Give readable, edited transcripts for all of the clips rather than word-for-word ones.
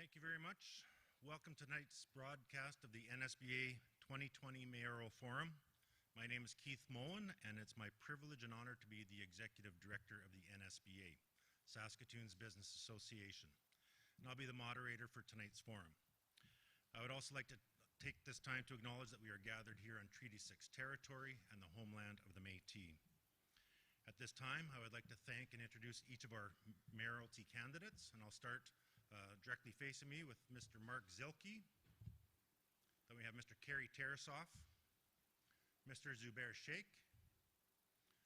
Thank you very much. Welcome to tonight's broadcast of the NSBA 2020 Mayoral Forum. My name is Keith Mullen, and it's my privilege and honor to be the Executive Director of the NSBA, Saskatoon's Business Association. And I'll be the moderator for tonight's forum. I would also like to take this time to acknowledge that we are gathered here on Treaty 6 territory and the homeland of the Métis. At this time, I would like to thank and introduce each of our mayoralty candidates, and I'll start directly facing me with Mr. Mark Zilke. Then we have Mr. Kerry Tarasoff, Mr. Zubair Sheikh,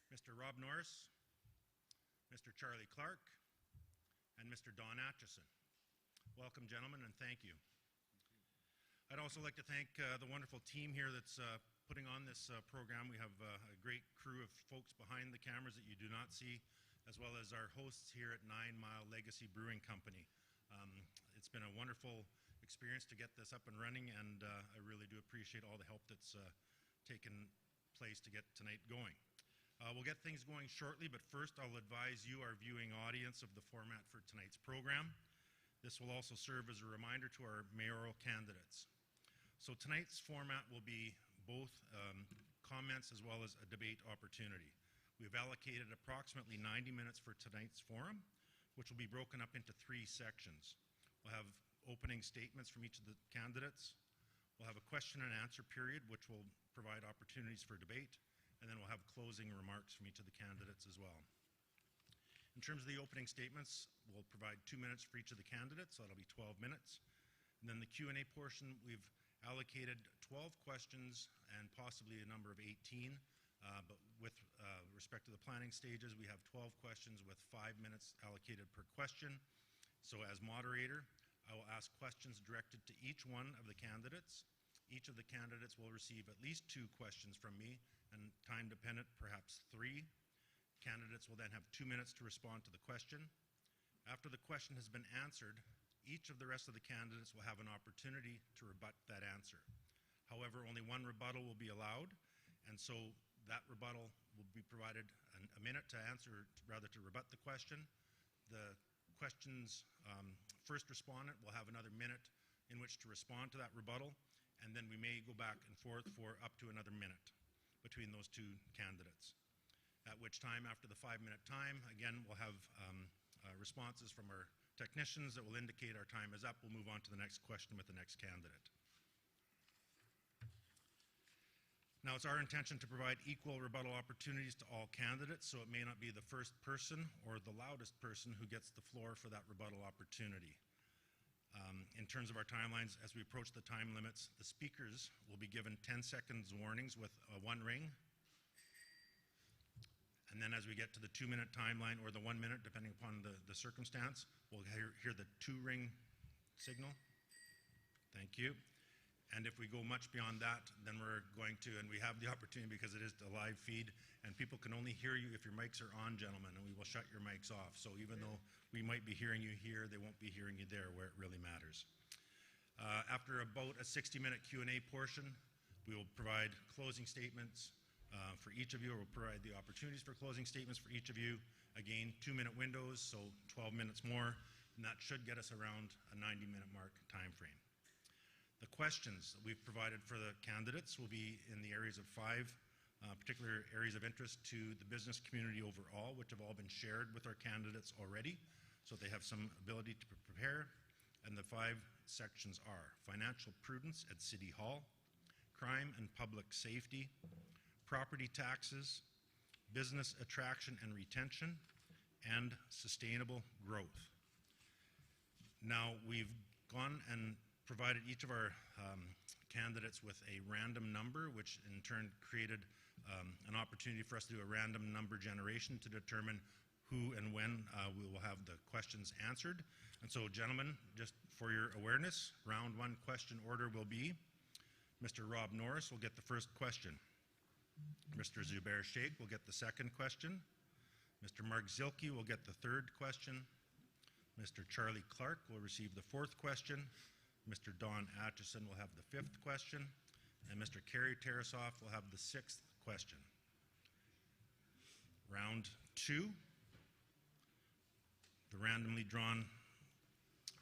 Mr. Rob Norris, Mr. Charlie Clark, and Mr. Don Atchison. Welcome, gentlemen, and thank you. I'd also like to thank the wonderful team here that's putting on this program. We have a great crew of folks behind the cameras that you do not see, as well as our hosts here at 9 Mile Legacy Brewing Company. It's been a wonderful experience to get this up and running, and I really do appreciate all the help that's taken place to get tonight going. We'll get things going shortly, but first I'll advise you, our viewing audience, of the format for tonight's program. This will also serve as a reminder to our mayoral candidates. So tonight's format will be both comments as well as a debate opportunity. We've allocated approximately 90 minutes for tonight's forum, which will be broken up into 3 sections. We'll have opening statements from each of the candidates. We'll have a question and answer period, which will provide opportunities for debate, and then we'll have closing remarks from each of the candidates as well. In terms of the opening statements, we'll provide 2 minutes for each of the candidates, so that'll be 12 minutes. And then the Q&A portion, we've allocated 12 questions and possibly a number of 18. But with respect to the planning stages, we have 12 questions with 5 minutes allocated per question. So as moderator, I will ask questions directed to each one of the candidates. Each of the candidates will receive at least 2 questions from me, and time dependent, perhaps 3. Candidates will then have 2 minutes to respond to the question. After the question has been answered, each of the rest of the candidates will have an opportunity to rebut that answer. However, only 1 rebuttal will be allowed, and so that rebuttal will be provided a minute to answer, rather to rebut the question. The question's first respondent will have another minute in which to respond to that rebuttal, and then we may go back and forth for up to another minute between those 2 candidates. At which time, after the 5-minute time, again, we'll have responses from our technicians that will indicate our time is up. We'll move on to the next question with the next candidate. Now, it's our intention to provide equal rebuttal opportunities to all candidates, so it may not be the first person or the loudest person who gets the floor for that rebuttal opportunity. In terms of our timelines, as we approach the time limits, the speakers will be given 10 seconds warnings with 1 ring. And then as we get to the 2-minute timeline, or the 1 minute, depending upon the circumstance, we'll hear the 2-ring signal. Thank you. And if we go much beyond that, then we're going to, and we have the opportunity because it is a live feed, and people can only hear you if your mics are on, gentlemen, and we will shut your mics off. So even though we might be hearing you here, they won't be hearing you there where it really matters. After about a 60-minute Q&A portion, we will provide closing statements for each of you, or we'll provide the opportunities for closing statements for each of you. Again, 2-minute windows, so 12 minutes more, and that should get us around a 90-minute mark time frame. The questions that we've provided for the candidates will be in the areas of 5 particular areas of interest to the business community overall, which have all been shared with our candidates already, so they have some ability to prepare. And the 5 sections are financial prudence at City Hall, crime and public safety, property taxes, business attraction and retention, and sustainable growth. Now, we've gone and provided each of our candidates with a random number, which in turn created an opportunity for us to do a random number generation to determine who and when we will have the questions answered. And so, gentlemen, just for your awareness, round 1 question order will be Mr. Rob Norris will get the first question. Mr. Zubair Sheikh will get the second question. Mr. Mark Zilke will get the third question. Mr. Charlie Clark will receive the 4th question. Mr. Don Atchison will have the 5th question, and Mr. Kerry Tarasoff will have the 6th question. Round 2, the randomly drawn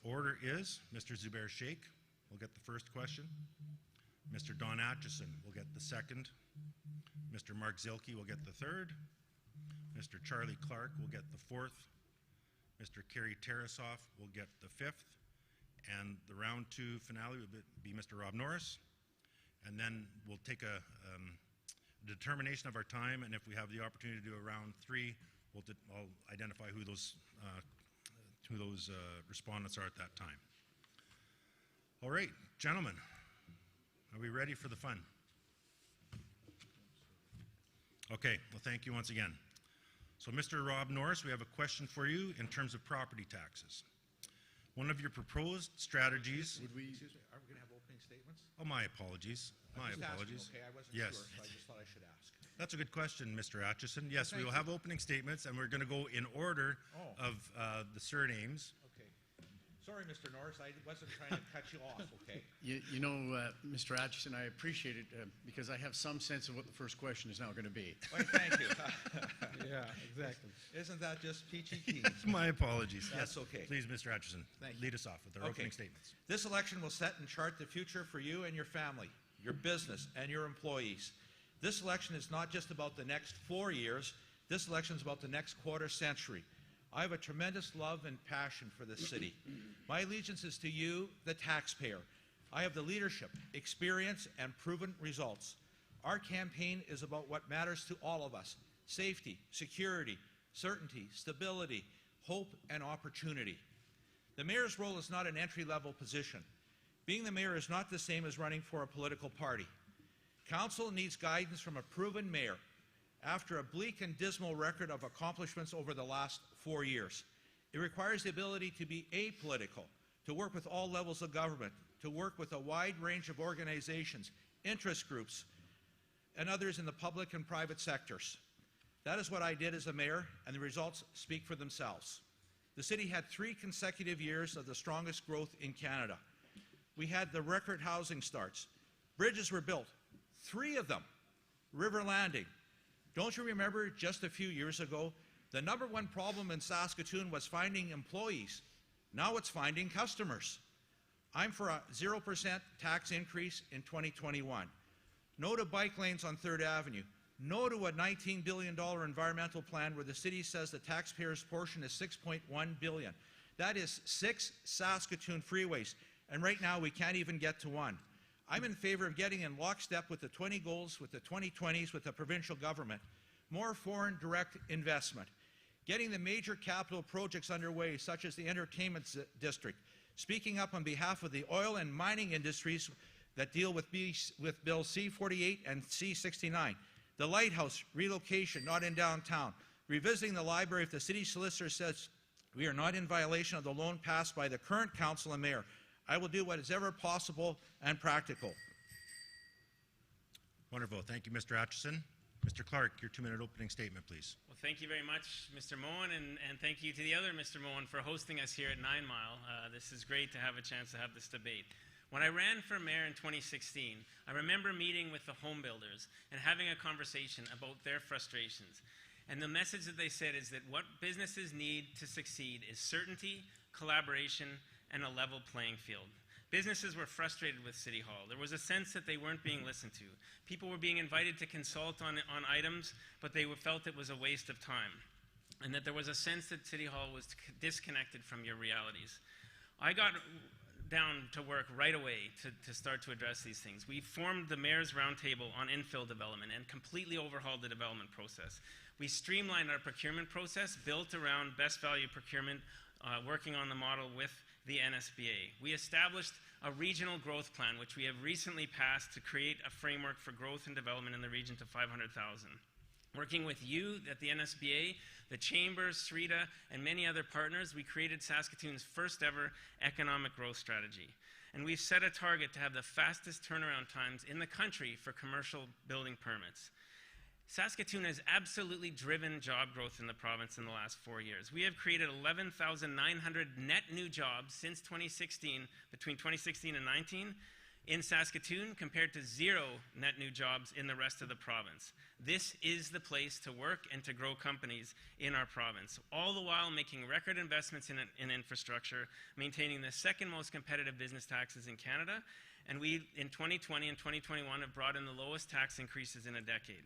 order is Mr. Zubair Sheikh will get the first question. Mr. Don Atchison will get the second. Mr. Mark Zilke will get the third. Mr. Charlie Clark will get the fourth. Mr. Kerry Tarasoff will get the fifth. And the round 2 finale will be Mr. Rob Norris. And then we'll take a determination of our time, and if we have the opportunity to do a round 3, I'll identify who those respondents are at that time. All right, gentlemen, are we ready for the fun? Okay, well, thank you once again. So, Mr. Rob Norris, we have a question for you in terms of property taxes. One of your proposed strategies... Excuse me, are we going to have opening statements? Oh, my apologies. My apologies. Okay, I wasn't yes. sure, so I just thought I should ask. That's a good question, Mr. Atchison. Yes, we will Thank have opening statements, and we're going to go in order of the surnames. Okay. Sorry, Mr. Norris, I wasn't trying to cut you off, okay? You know, Mr. Atchison, I appreciate it because I have some sense of what the first question is now going to be. Why, thank you. Yeah, exactly. Isn't that just peachy keen? My apologies. That's Yes. okay. Please, Mr. Atchison, Thank you. lead us off with our opening statements. This election will set and chart the future for you and your family, your business, and your employees. This election is not just about the next 4 years. This election is about the next quarter century. I have a tremendous love and passion for this city. My allegiance is to you, the taxpayer. I have the leadership, experience, and proven results. Our campaign is about what matters to all of us: safety, security, certainty, stability, hope, and opportunity. The mayor's role is not an entry-level position. Being the mayor is not the same as running for a political party. Council needs guidance from a proven mayor after a bleak and dismal record of accomplishments over the last 4 years. It requires the ability to be apolitical, to work with all levels of government, to work with a wide range of organizations, interest groups, and others in the public and private sectors. That is what I did as a mayor, and the results speak for themselves. The city had 3 consecutive years of the strongest growth in Canada. We had the record housing starts. Bridges were built, 3 of them. River Landing. Don't you remember just a few years ago, the #1 problem in Saskatoon was finding employees. Now it's finding customers. I'm for a 0% tax increase in 2021. No to bike lanes on 3rd Avenue. No to a $19 billion environmental plan where the city says the taxpayer's portion is $6.1 billion. That is 6 Saskatoon freeways, and right now we can't even get to 1. I'm in favor of getting in lockstep with the 20 goals, with the 2020s, with the provincial government. More foreign direct investment. Getting the major capital projects underway, such as the entertainment district. Speaking up on behalf of the oil and mining industries that deal with Bill C-48 and C-69. The lighthouse relocation, not in downtown. Revisiting the library if the city solicitor says we are not in violation of the loan passed by the current council and mayor. I will do what is ever possible and practical. Wonderful. Thank you, Mr. Atchison. Mr. Clark, your 2-minute opening statement, please. Well, thank you very much, Mr. Moen, and thank you to the other Mr. Moen for hosting us here at 9 Mile. This is great to have a chance to have this debate. When I ran for mayor in 2016, I remember meeting with the home builders and having a conversation about their frustrations. And the message that they said is that what businesses need to succeed is certainty, collaboration, and a level playing field. Businesses were frustrated with City Hall. There was a sense that they weren't being listened to. People were being invited to consult on items, but they felt it was a waste of time, and that there was a sense that City Hall was disconnected from your realities. I got down to work right away to start to address these things. We formed the Mayor's Roundtable on infill development and completely overhauled the development process. We streamlined our procurement process, built around best value procurement, working on the model with the NSBA. We established a regional growth plan, which we have recently passed to create a framework for growth and development in the region to 500,000. Working with you at the NSBA, the Chambers, SRETA, and many other partners, we created Saskatoon's first ever economic growth strategy. And we've set a target to have the fastest turnaround times in the country for commercial building permits. Saskatoon has absolutely driven job growth in the province in the last 4 years. We have created 11,900 net new jobs since 2016, between 2016 and 19. in Saskatoon compared to 0 net new jobs in the rest of the province. This is the place to work and to grow companies in our province, all the while making record investments in infrastructure, maintaining the second most competitive business taxes in Canada, and we, in 2020 and 2021, have brought in the lowest tax increases in a decade.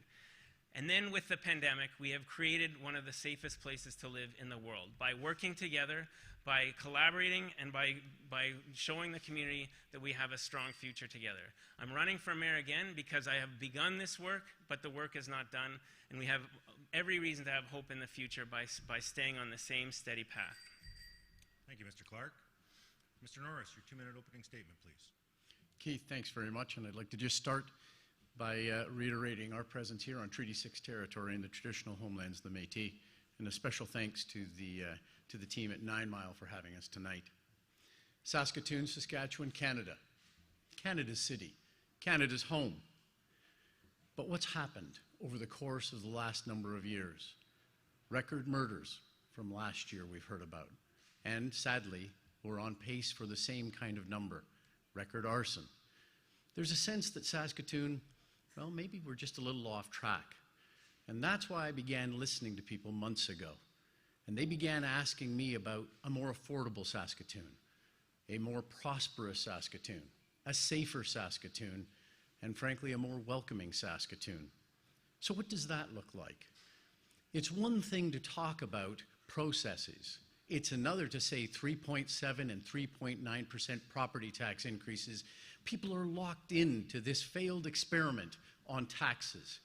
And then with the pandemic, we have created one of the safest places to live in the world by working together, by collaborating, and by showing the community that we have a strong future together. I'm running for mayor again because I have begun this work, but the work is not done, and we have every reason to have hope in the future by staying on the same steady path. Thank you, Mr. Clark. Mr. Norris, your 2-minute opening statement, please. Keith, thanks very much, and I'd like to just start by reiterating our presence here on Treaty 6 territory in the traditional homelands of the Métis, and a special thanks to the team at 9 Mile for having us tonight. Saskatoon, Saskatchewan, Canada. Canada's city, Canada's home. But what's happened over the course of the last number of years? Record murders from last year we've heard about, and sadly, we're on pace for the same kind of number. Record arson. There's a sense that Saskatoon, well, maybe we're just a little off track. And that's why I began listening to people months ago. And they began asking me about a more affordable Saskatoon, a more prosperous Saskatoon, a safer Saskatoon, and frankly, a more welcoming Saskatoon. So what does that look like? It's one thing to talk about processes. It's another to say 3.7 and 3.9% property tax increases. People are locked into this failed experiment on taxes.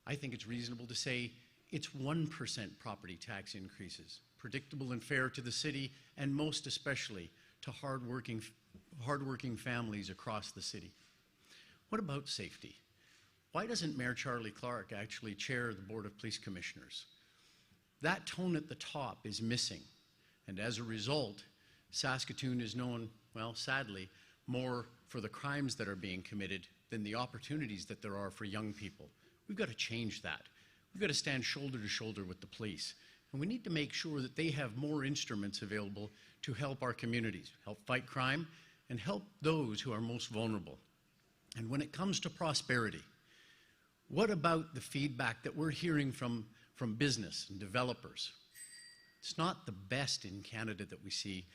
I think it's reasonable to say it's 1% property tax increases, predictable and fair to the city, and most especially to hardworking families across the city. What about safety? Why doesn't Mayor Charlie Clark actually chair the Board of Police Commissioners? That tone at the top is missing. And as a result, Saskatoon is known, well, sadly, more for the crimes that are being committed than the opportunities that there are for young people. We've got to change that. We've got to stand shoulder to shoulder with the police. And we need to make sure that they have more instruments available to help our communities, help fight crime, and help those who are most vulnerable. And when it comes to prosperity, what about the feedback that we're hearing from business and developers? It's not the best in Canada that we see,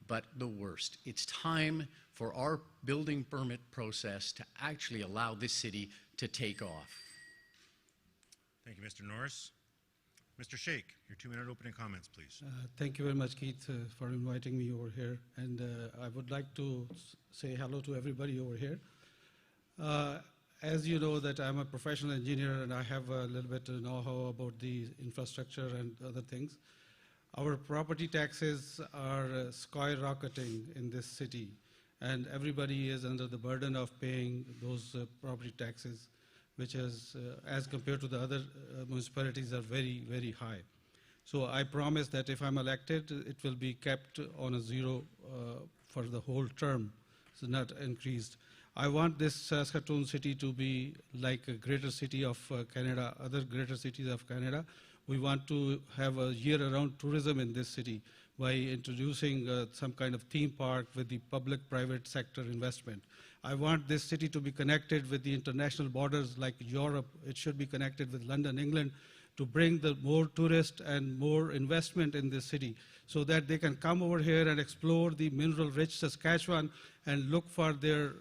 but the worst. It's time for our building permit process to actually allow this city to take off. Thank you, Mr. Norris. Mr. Sheikh, your 2-minute opening comments, please. Thank you very much, Keith, for inviting me over here. And I would like to say hello to everybody over here. As you know that I'm a professional engineer and I have a little bit of know-how about the infrastructure and other things. Our property taxes are skyrocketing in this city, and everybody is under the burden of paying those property taxes, which is, as compared to the other municipalities, are very, very high. So I promise that if I'm elected, it will be kept on a zero for the whole term, so not increased. I want this Saskatoon city to be like a greater city of Canada, other greater cities of Canada. We want to have a year-round tourism in this city by introducing some kind of theme park with the public-private sector investment. I want this city to be connected with the international borders like Europe. It should be connected with London, England, to bring the more tourists and more investment in this city so that they can come over here and explore the mineral-rich Saskatchewan and look for their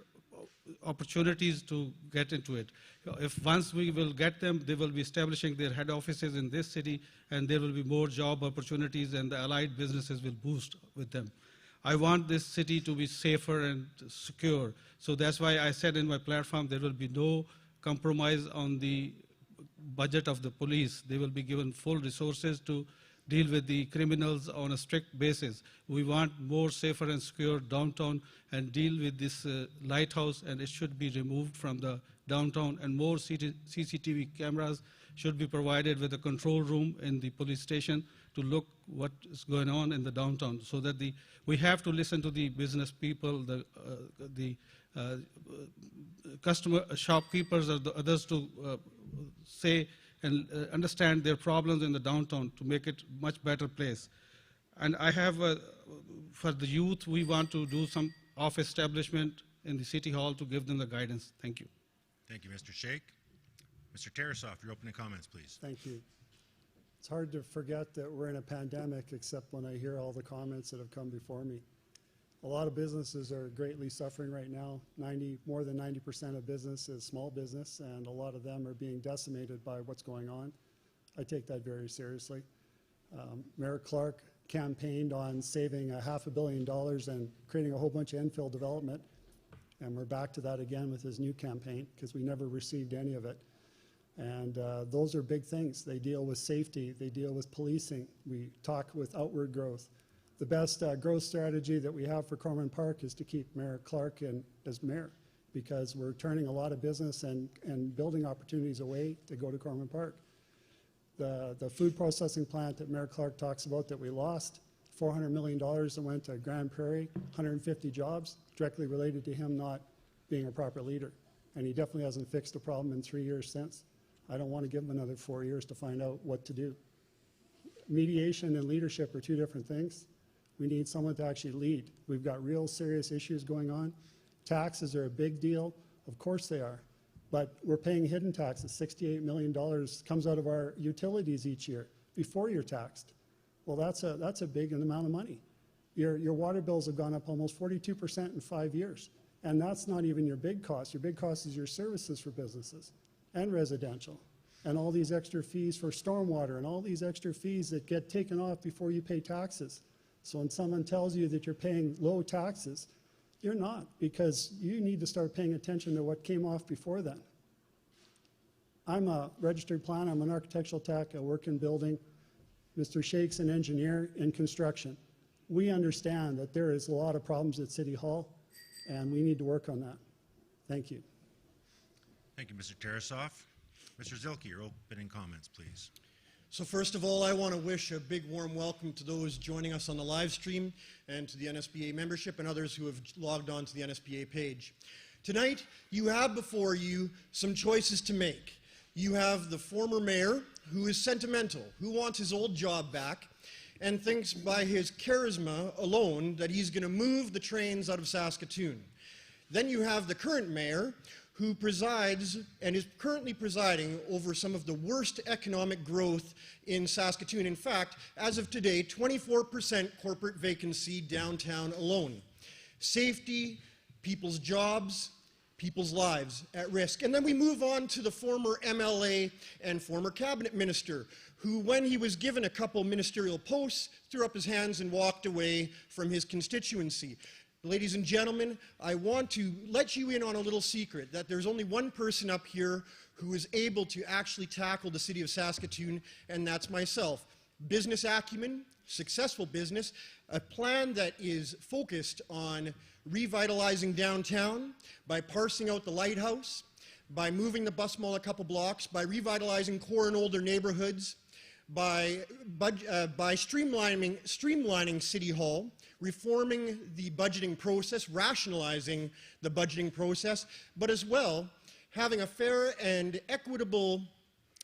opportunities to get into it. If once we will get them, they will be establishing their head offices in this city, and there will be more job opportunities, and the allied businesses will boost with them. I want this city to be safer and secure. So that's why I said in my platform there will be no compromise on the budget of the police. They will be given full resources to deal with the criminals on a strict basis. We want more safer and secure downtown and deal with this lighthouse, and it should be removed from the downtown, and more CCTV cameras should be provided with a control room in the police station to look what is going on in the downtown, so that we have to listen to the business people, the customer shopkeepers or the others to say and understand their problems in the downtown to make it a much better place. And I have, for the youth, we want to do some off establishment in the City Hall to give them the guidance. Thank you. Thank you, Mr. Sheikh. Mr. Tarasoff, your opening comments, please. Thank you. It's hard to forget that we're in a pandemic, except when I hear all the comments that have come before me. A lot of businesses are greatly suffering right now. More than 90% of business is small business, and a lot of them are being decimated by what's going on. I take that very seriously. Mayor Clark campaigned on saving $500 million and creating a whole bunch of infill development, and we're back to that again with his new campaign because we never received any of it. And those are big things. They deal with safety. They deal with policing. We talk with outward growth. The best growth strategy that we have for Corman Park is to keep Mayor Clark as mayor, because we're turning a lot of business and building opportunities away to go to Corman Park. The food processing plant that Mayor Clark talks about that we lost, $400 million that went to Grand Prairie, 150 jobs, directly related to him not being a proper leader. And he definitely hasn't fixed the problem in 3 years since. I don't want to give him another 4 years to find out what to do. Mediation and leadership are two different things. We need someone to actually lead. We've got real serious issues going on. Taxes are a big deal. Of course they are. But we're paying hidden taxes. $68 million comes out of our utilities each year before you're taxed. Well, that's a big amount of money. Your water bills have gone up almost 42% in 5 years. And that's not even your big cost. Your big cost is your services for businesses and residential, and all these extra fees for stormwater, and all these extra fees that get taken off before you pay taxes. So when someone tells you that you're paying low taxes, you're not, because you need to start paying attention to what came off before then. I'm a registered planner. I'm an architectural tech. I work in building. Mr. Sheikh's an engineer in construction. We understand that there is a lot of problems at City Hall, and we need to work on that. Thank you. Thank you, Mr. Tarasoff. Mr. Zilke, your opening comments, please. So first of all, I want to wish a big warm welcome to those joining us on the live stream and to the NSBA membership and others who have logged on to the NSBA page. Tonight, you have before you some choices to make. You have the former mayor who is sentimental, who wants his old job back and thinks by his charisma alone that he's going to move the trains out of Saskatoon. Then you have the current mayor who presides and is currently presiding over some of the worst economic growth in Saskatoon. In fact, as of today, 24% corporate vacancy downtown alone. Safety, people's jobs, people's lives at risk. And then we move on to the former MLA and former cabinet minister, who, when he was given a couple ministerial posts, threw up his hands and walked away from his constituency. Ladies and gentlemen, I want to let you in on a little secret, that there's only one person up here who is able to actually tackle the city of Saskatoon, and that's myself. Business acumen, successful business, a plan that is focused on revitalizing downtown by parsing out the lighthouse, by moving the bus mall a couple blocks, by revitalizing core and older neighborhoods, by streamlining City Hall, reforming the budgeting process, rationalizing the budgeting process, but as well having a fair and equitable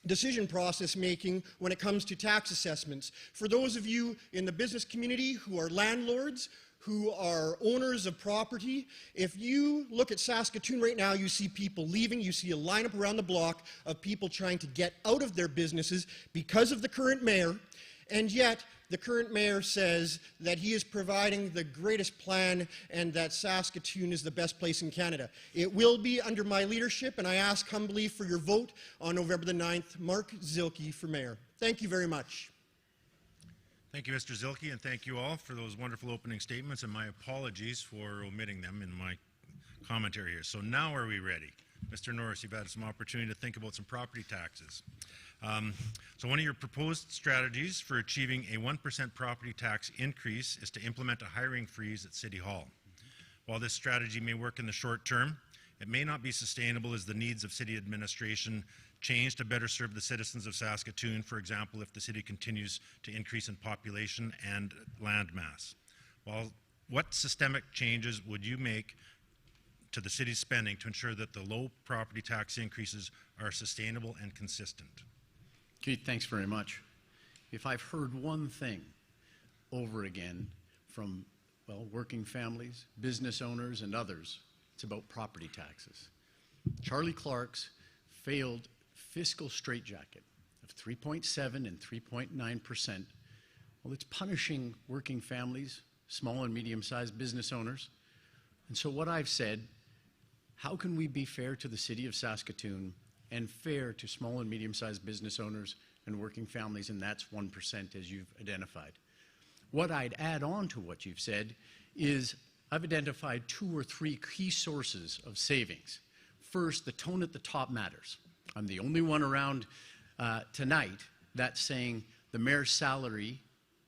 decision process making when it comes to tax assessments. For those of you in the business community who are landlords, who are owners of property, if you look at Saskatoon right now, you see people leaving, you see a lineup around the block of people trying to get out of their businesses because of the current mayor, and yet the current mayor says that he is providing the greatest plan and that Saskatoon is the best place in Canada. It will be under my leadership, and I ask humbly for your vote on November the 9th. Mark Zilke for mayor. Thank you very much. Thank you, Mr. Zilke, and thank you all for those wonderful opening statements, and my apologies for omitting them in my commentary here. So now are we ready? Mr. Norris, you've had some opportunity to think about some property taxes. So one of your proposed strategies for achieving a 1% property tax increase is to implement a hiring freeze at City Hall. While this strategy may work in the short term, it may not be sustainable as the needs of city administration change to better serve the citizens of Saskatoon, for example, if the city continues to increase in population and land mass. What systemic changes would you make to the city's spending to ensure that the low property tax increases are sustainable and consistent? Keith, thanks very much. If I've heard one thing over again from, well, working families, business owners, and others, It's about property taxes. Charlie Clark's failed fiscal straitjacket of 3.7 and 3.9%, well, it's punishing working families, small and medium-sized business owners. And so what I've said, how can we be fair to the city of Saskatoon and fair to small and medium-sized business owners and working families? And that's 1%, as you've identified. What I'd add on to what you've said is I've identified 2 or 3 key sources of savings. First, the tone at the top matters. I'm the only one around tonight that's saying the mayor's salary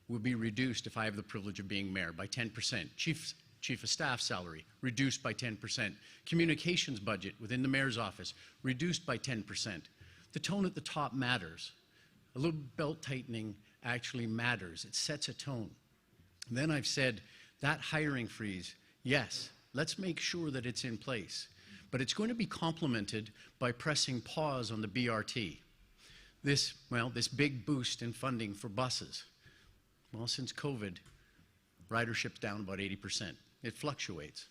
will be reduced, if I have the privilege of being mayor, by 10%. Chief of staff salary reduced by 10%. Communications budget within the mayor's office reduced by 10%. The tone at the top matters. A little belt tightening actually matters. It sets a tone. And then I've said that hiring freeze, yes, let's make sure that it's in place. But it's going to be complemented by pressing pause on the BRT. This big boost in funding for buses. Well, since COVID, ridership's down about 80%. It fluctuates.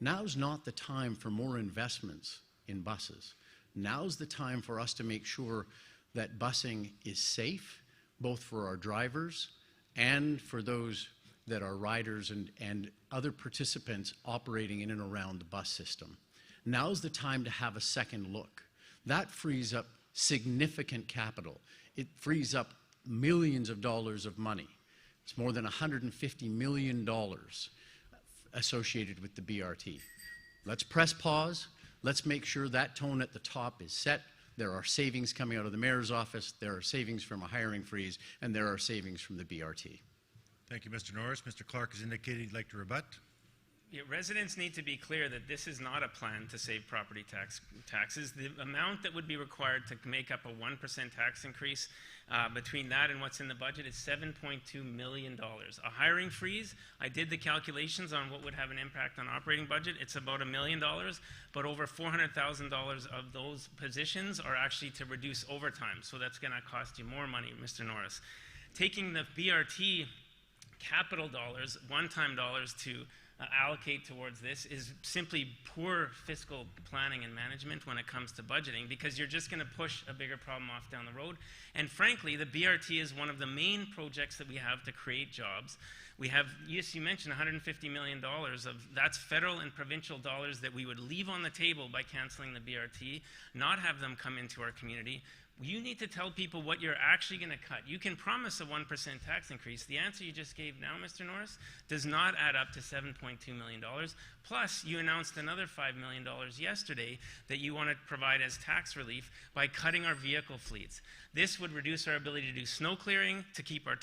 Now's not the time for more investments in buses. Now's the time for us to make sure that busing is safe, both for our drivers and for those that are riders and other participants operating in and around the bus system. Now's the time to have a second look. That frees up significant capital. It frees up millions of dollars of money. It's more than $150 million associated with the BRT. Let's press pause. Let's make sure that tone at the top is set. There are savings coming out of the mayor's office. There are savings from a hiring freeze, and there are savings from the BRT. Thank you, Mr. Norris. Mr. Clark has indicated he'd like to rebut. Yeah, residents need to be clear that this is not a plan to save property taxes. The amount that would be required to make up a 1% tax increase between that and what's in the budget is $7.2 million. A hiring freeze, I did the calculations on what would have an impact on operating budget. It's about $1 million, but over $400,000 of those positions are actually to reduce overtime. So that's going to cost you more money, Mr. Norris. Taking the BRT capital dollars, one-time dollars to allocate towards this is simply poor fiscal planning and management when it comes to budgeting, because you're just going to push a bigger problem off down the road. And frankly, the BRT is one of the main projects that we have to create jobs. We have, yes, you mentioned $150 million of, that's federal and provincial dollars that we would leave on the table by canceling the BRT, not have them come into our community. You need to tell people what you're actually going to cut. You can promise a 1% tax increase. The answer you just gave now, Mr. Norris, does not add up to $7.2 million. Plus, you announced another $5 million yesterday that you want to provide as tax relief by cutting our vehicle fleets. This would reduce our ability to do snow clearing, to keep our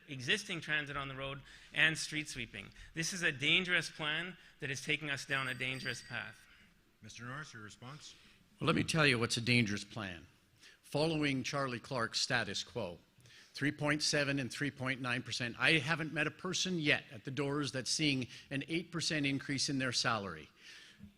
existing transit on the road, and street sweeping. This is a dangerous plan that is taking us down a dangerous path. Mr. Norris, your response? Well, let me tell you what's a dangerous plan. Following Charlie Clark's status quo, 3.7 and 3.9%. I haven't met a person yet at the doors that's seeing an 8% increase in their salary.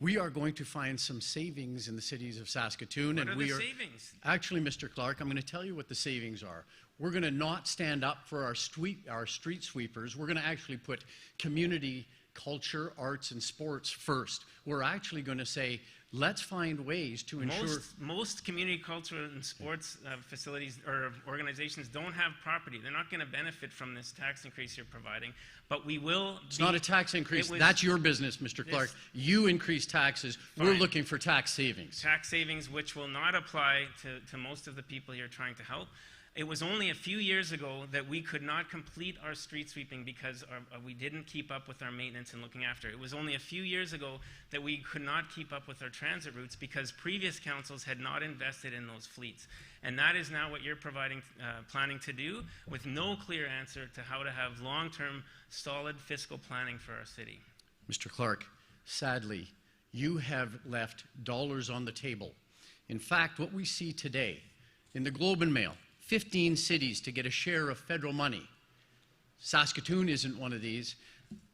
We are going to find some savings in the cities of Saskatoon. What are the savings? Actually, Mr. Clark, I'm going to tell you what the savings are. We're going to not stand up for our street sweepers. We're going to actually put community, culture, arts, and sports first. We're actually going to say, let's find ways to ensure... Most community culture and sports facilities or organizations don't have property. They're not going to benefit from this tax increase you're providing, but we will... It's not a tax increase. That's your business, Mr. Clark. You increase taxes. Fine. We're looking for tax savings. Tax savings which will not apply to most of the people you're trying to help. It was only a few years ago that we could not complete our street sweeping because we didn't keep up with our maintenance and looking after it. It was only a few years ago that we could not keep up with our transit routes because previous councils had not invested in those fleets. And that is now what you're planning to do, with no clear answer to how to have long-term, solid fiscal planning for our city. Mr. Clark, sadly, you have left dollars on the table. In fact, what we see today in the Globe and Mail, 15 cities to get a share of federal money. Saskatoon isn't one of these.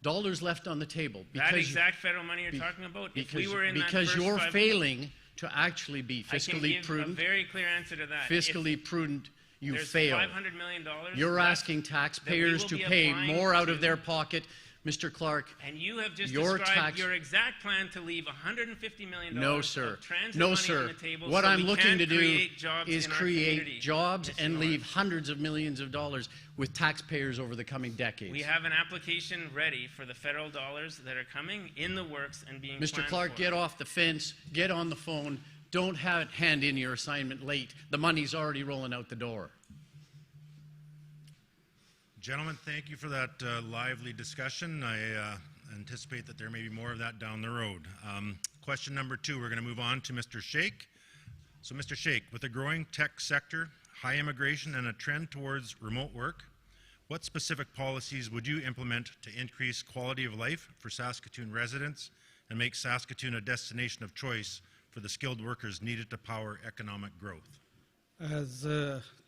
Dollars left on the table. That exact federal money you're talking about? Because, if we were in because that you're failing to actually be fiscally prudent. I can give a very clear answer to that. Fiscally prudent, you there's fail. $500 million You're asking taxpayers to pay more out of their pocket. Mr. Clark, And you have just your described tax- your exact plan to leave $150 million no, sir. of transit No, money sir. on the table What so I'm we looking can to do create jobs is in our create community. jobs Mr. and Norris. leave hundreds of millions of dollars with taxpayers over the coming decades. We have an application ready for the federal dollars that are coming in the works and being Mr. planned Clark, for. get off the fence, get on the phone. Don't hand in your assignment late. The money's already rolling out the door. Gentlemen, thank you for that lively discussion. I anticipate that there may be more of that down the road. Question number 2, we're going to move on to Mr. Sheikh. So, Mr. Sheikh, with a growing tech sector, high immigration, and a trend towards remote work, what specific policies would you implement to increase quality of life for Saskatoon residents and make Saskatoon a destination of choice for the skilled workers needed to power economic growth?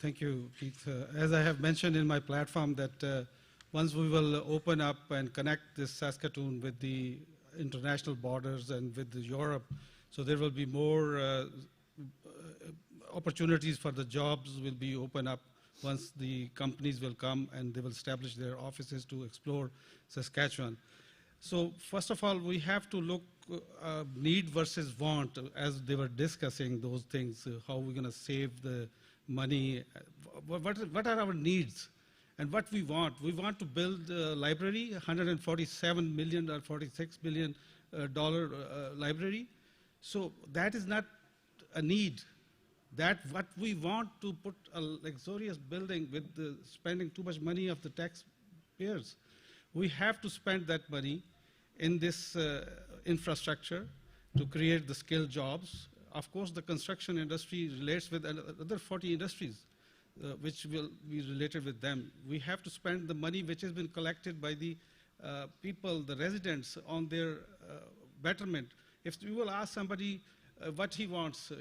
Thank you, Keith. As I have mentioned in my platform that once we will open up and connect this Saskatoon with the international borders and with Europe, so there will be more opportunities for the jobs will be open up once the companies will come and they will establish their offices to explore Saskatchewan. So first of all, we have to look need versus want as they were discussing those things, how we're going to save the money, what are our needs and what we want. We want to build a library, $147 million or $46 billion library. So that is not a need. That what we want to put a luxurious building with spending too much money of the taxpayers. We have to spend that money in this infrastructure to create the skilled jobs. Of course, the construction industry relates with other 40 industries which will be related with them. We have to spend the money which has been collected by the people, the residents, on their betterment. If we will ask somebody what he wants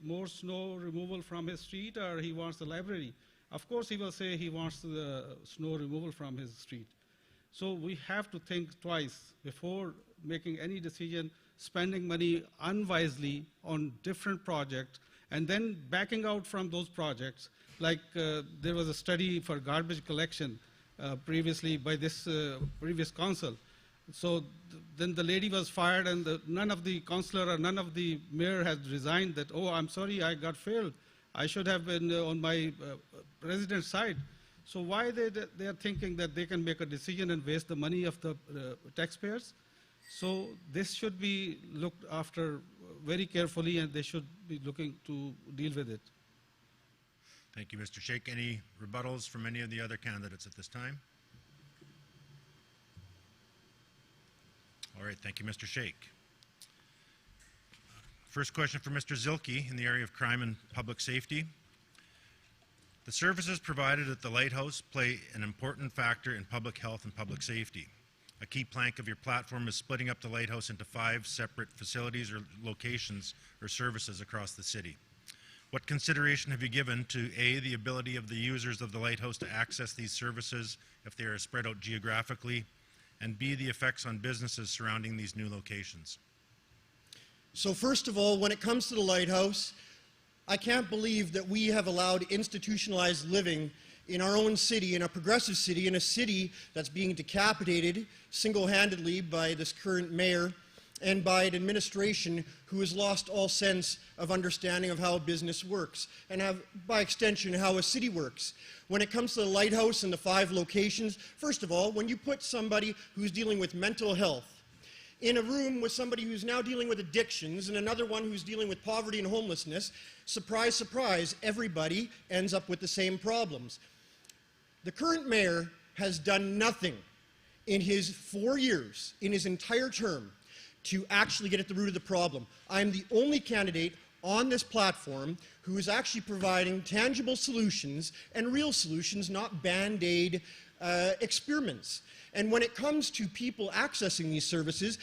more snow removal from his street or he wants the library. Of course, he will say he wants the snow removal from his street. So we have to think twice before making any decision, spending money unwisely on different projects, and then backing out from those projects. Like there was a study for garbage collection previously by this previous council. So then the lady was fired and none of the councillor or none of the mayor has resigned that, oh, I'm sorry, I got failed. I should have been on my resident side. So why they are thinking that they can make a decision and waste the money of the taxpayers? So this should be looked after very carefully and they should be looking to deal with it. Thank you, Mr. Sheikh. Any rebuttals from any of the other candidates at this time? All right, thank you, Mr. Sheikh. First question for Mr. Zilke in the area of crime and public safety. The services provided at the Lighthouse play an important factor in public health and public safety. A key plank of your platform is splitting up the Lighthouse into 5 separate facilities or locations or services across the city. What consideration have you given to A, the ability of the users of the Lighthouse to access these services if they are spread out geographically, and B, the effects on businesses surrounding these new locations? So first of all, when it comes to the Lighthouse, I can't believe that we have allowed institutionalized living in our own city, in a progressive city, in a city that's being decapitated single-handedly by this current mayor and by an administration who has lost all sense of understanding of how a business works and by extension, how a city works. When it comes to the Lighthouse and the 5 locations, first of all, when you put somebody who's dealing with mental health in a room with somebody who's now dealing with addictions and another one who's dealing with poverty and homelessness, surprise, surprise, everybody ends up with the same problems. The current mayor has done nothing in his 4 years, in his entire term, to actually get at the root of the problem. I'm the only candidate on this platform who is actually providing tangible solutions and real solutions, not Band-Aid experiments. And when it comes to people accessing these services,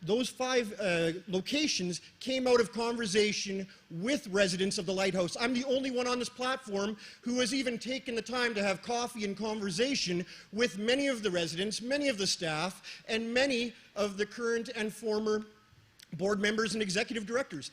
those 5 locations came out of conversation with residents of the Lighthouse. I'm the only one on this platform who has even taken the time to have coffee and conversation with many of the residents, many of the staff, and many of the current and former board members and executive directors.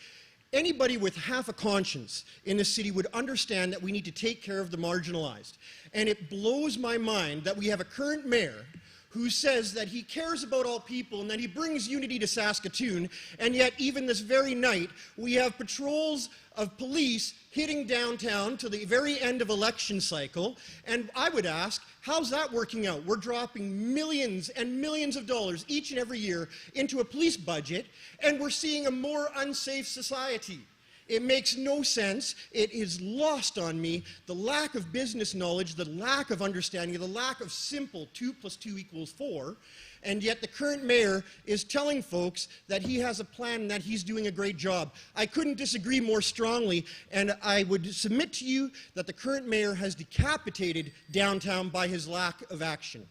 Anybody with half a conscience in the city would understand that we need to take care of the marginalized. And it blows my mind that we have a current mayor who says that he cares about all people and that he brings unity to Saskatoon, and yet even this very night we have patrols of police hitting downtown to the very end of election cycle, and I would ask, how's that working out? We're dropping millions and millions of dollars each and every year into a police budget, and we're seeing a more unsafe society. It makes no sense. It is lost on me, the lack of business knowledge, the lack of understanding, the lack of simple 2 + 2 = 4, and yet the current mayor is telling folks that he has a plan and that he's doing a great job. I couldn't disagree more strongly, and I would submit to you that the current mayor has decapitated downtown by his lack of action.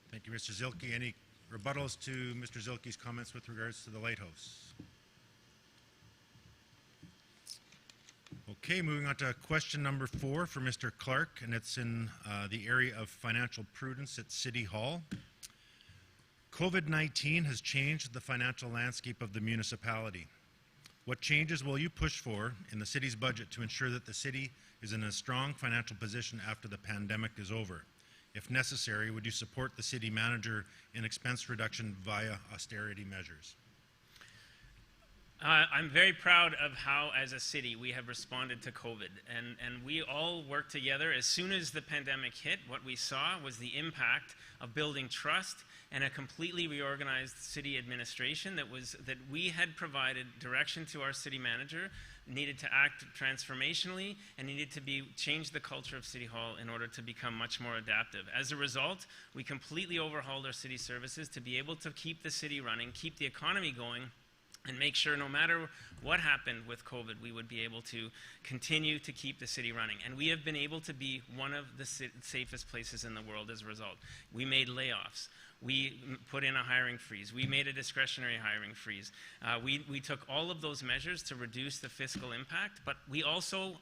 Thank you, Mr. Zilke. Any rebuttals to Mr. Zilke's comments with regards to the lighthouse? Okay, moving on to question number 4 for Mr. Clark, and it's in the area of financial prudence at City Hall. COVID-19 has changed the financial landscape of the municipality. What changes will you push for in the city's budget to ensure that the city is in a strong financial position after the pandemic is over? If necessary, would you support the city manager in expense reduction via austerity measures? I'm very proud of how, as a city, we have responded to COVID. And we all worked together. As soon as the pandemic hit, what we saw was the impact of building trust and a completely reorganized city administration that we had provided direction to our city manager, needed to act transformationally, and needed to change the culture of City Hall in order to become much more adaptive. As a result, we completely overhauled our city services to be able to keep the city running, keep the economy going, and make sure no matter what happened with COVID, we would be able to continue to keep the city running. And we have been able to be one of the safest places in the world as a result. We made layoffs. We put in a hiring freeze. We made a discretionary hiring freeze. We took all of those measures to reduce the fiscal impact, but we also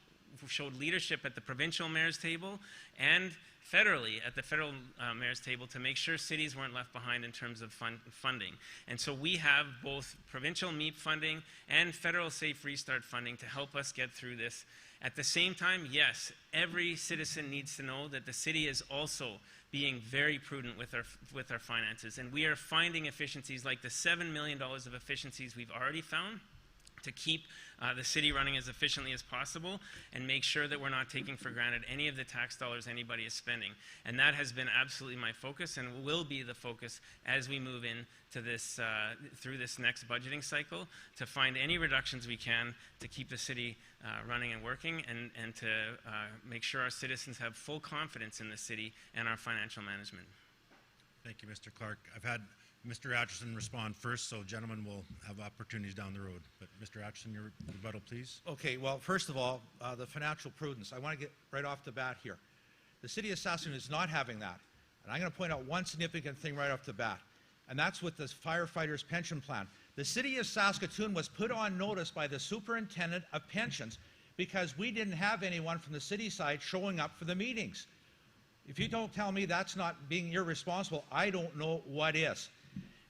showed leadership at the provincial mayor's table and federally at the federal mayor's table to make sure cities weren't left behind in terms of funding. And so we have both provincial MEEP funding and federal Safe Restart funding to help us get through this. At the same time, yes, every citizen needs to know that the city is also being very prudent with our finances. And we are finding efficiencies like the $7 million of efficiencies we've already found to keep the city running as efficiently as possible and make sure that we're not taking for granted any of the tax dollars anybody is spending. And that has been absolutely my focus and will be the focus as we move into this, through this next budgeting cycle, to find any reductions we can to keep the city running and working, and to make sure our citizens have full confidence in the city and our financial management. Thank you, Mr. Clark. I've had Mr. Atchison respond first, so gentlemen will have opportunities down the road. But Mr. Atchison, your rebuttal, please. Okay, well, first of all, the financial prudence. I want to get right off the bat here. The city of Saskatoon is not having that. And I'm going to point out one significant thing right off the bat, and that's with the firefighters' pension plan. The city of Saskatoon was put on notice by the superintendent of pensions because we didn't have anyone from the city side showing up for the meetings. If you don't tell me that's not being irresponsible, I don't know what is.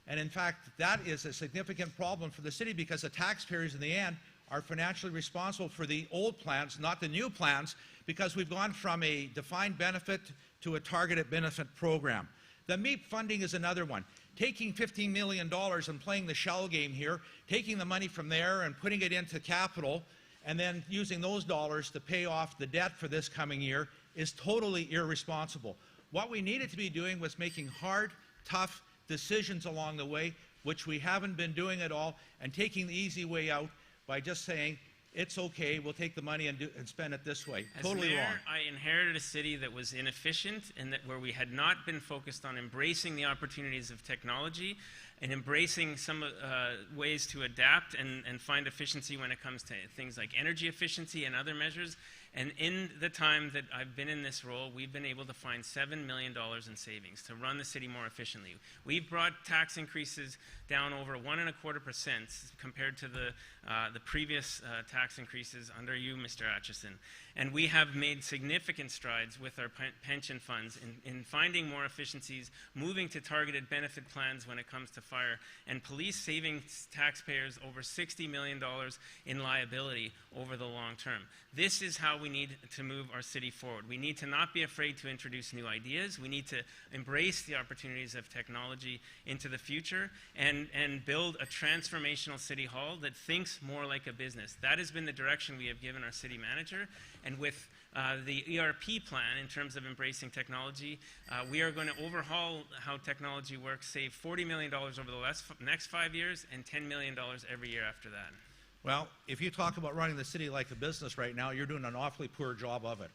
And in fact, that is a significant problem for the city because the taxpayers in the end are financially responsible for the old plans, not the new plans, because we've gone from a defined benefit to a targeted benefit program. The MEEP funding is another one. Taking $15 million and playing the shell game here, taking the money from there and putting it into capital, and then using those dollars to pay off the debt for this coming year is totally irresponsible. What we needed to be doing was making hard, tough decisions along the way, which we haven't been doing at all, and taking the easy way out by just saying, it's okay, we'll take the money and spend it this way. Totally wrong. I inherited a city that was inefficient and where we had not been focused on embracing the opportunities of technology and embracing some ways to adapt and find efficiency when it comes to things like energy efficiency and other measures. And in the time that I've been in this role, we've been able to find $7 million in savings to run the city more efficiently. We've brought tax increases down over 1.25% compared to the previous tax increases under you, Mr. Atchison. And we have made significant strides with our pension funds in finding more efficiencies, moving to targeted benefit plans when it comes to fire, and police saving taxpayers over $60 million in liability over the long term. This is how we need to move our city forward. We need to not be afraid to introduce new ideas. We need to embrace the opportunities of technology into the future and build a transformational city hall that thinks more like a business. That has been the direction we have given our city manager. And with the ERP plan in terms of embracing technology, we are going to overhaul how technology works, save $40 million over the next 5 years and $10 million every year after that. Well, if you talk about running the city like a business right now, you're doing an awfully poor job of it.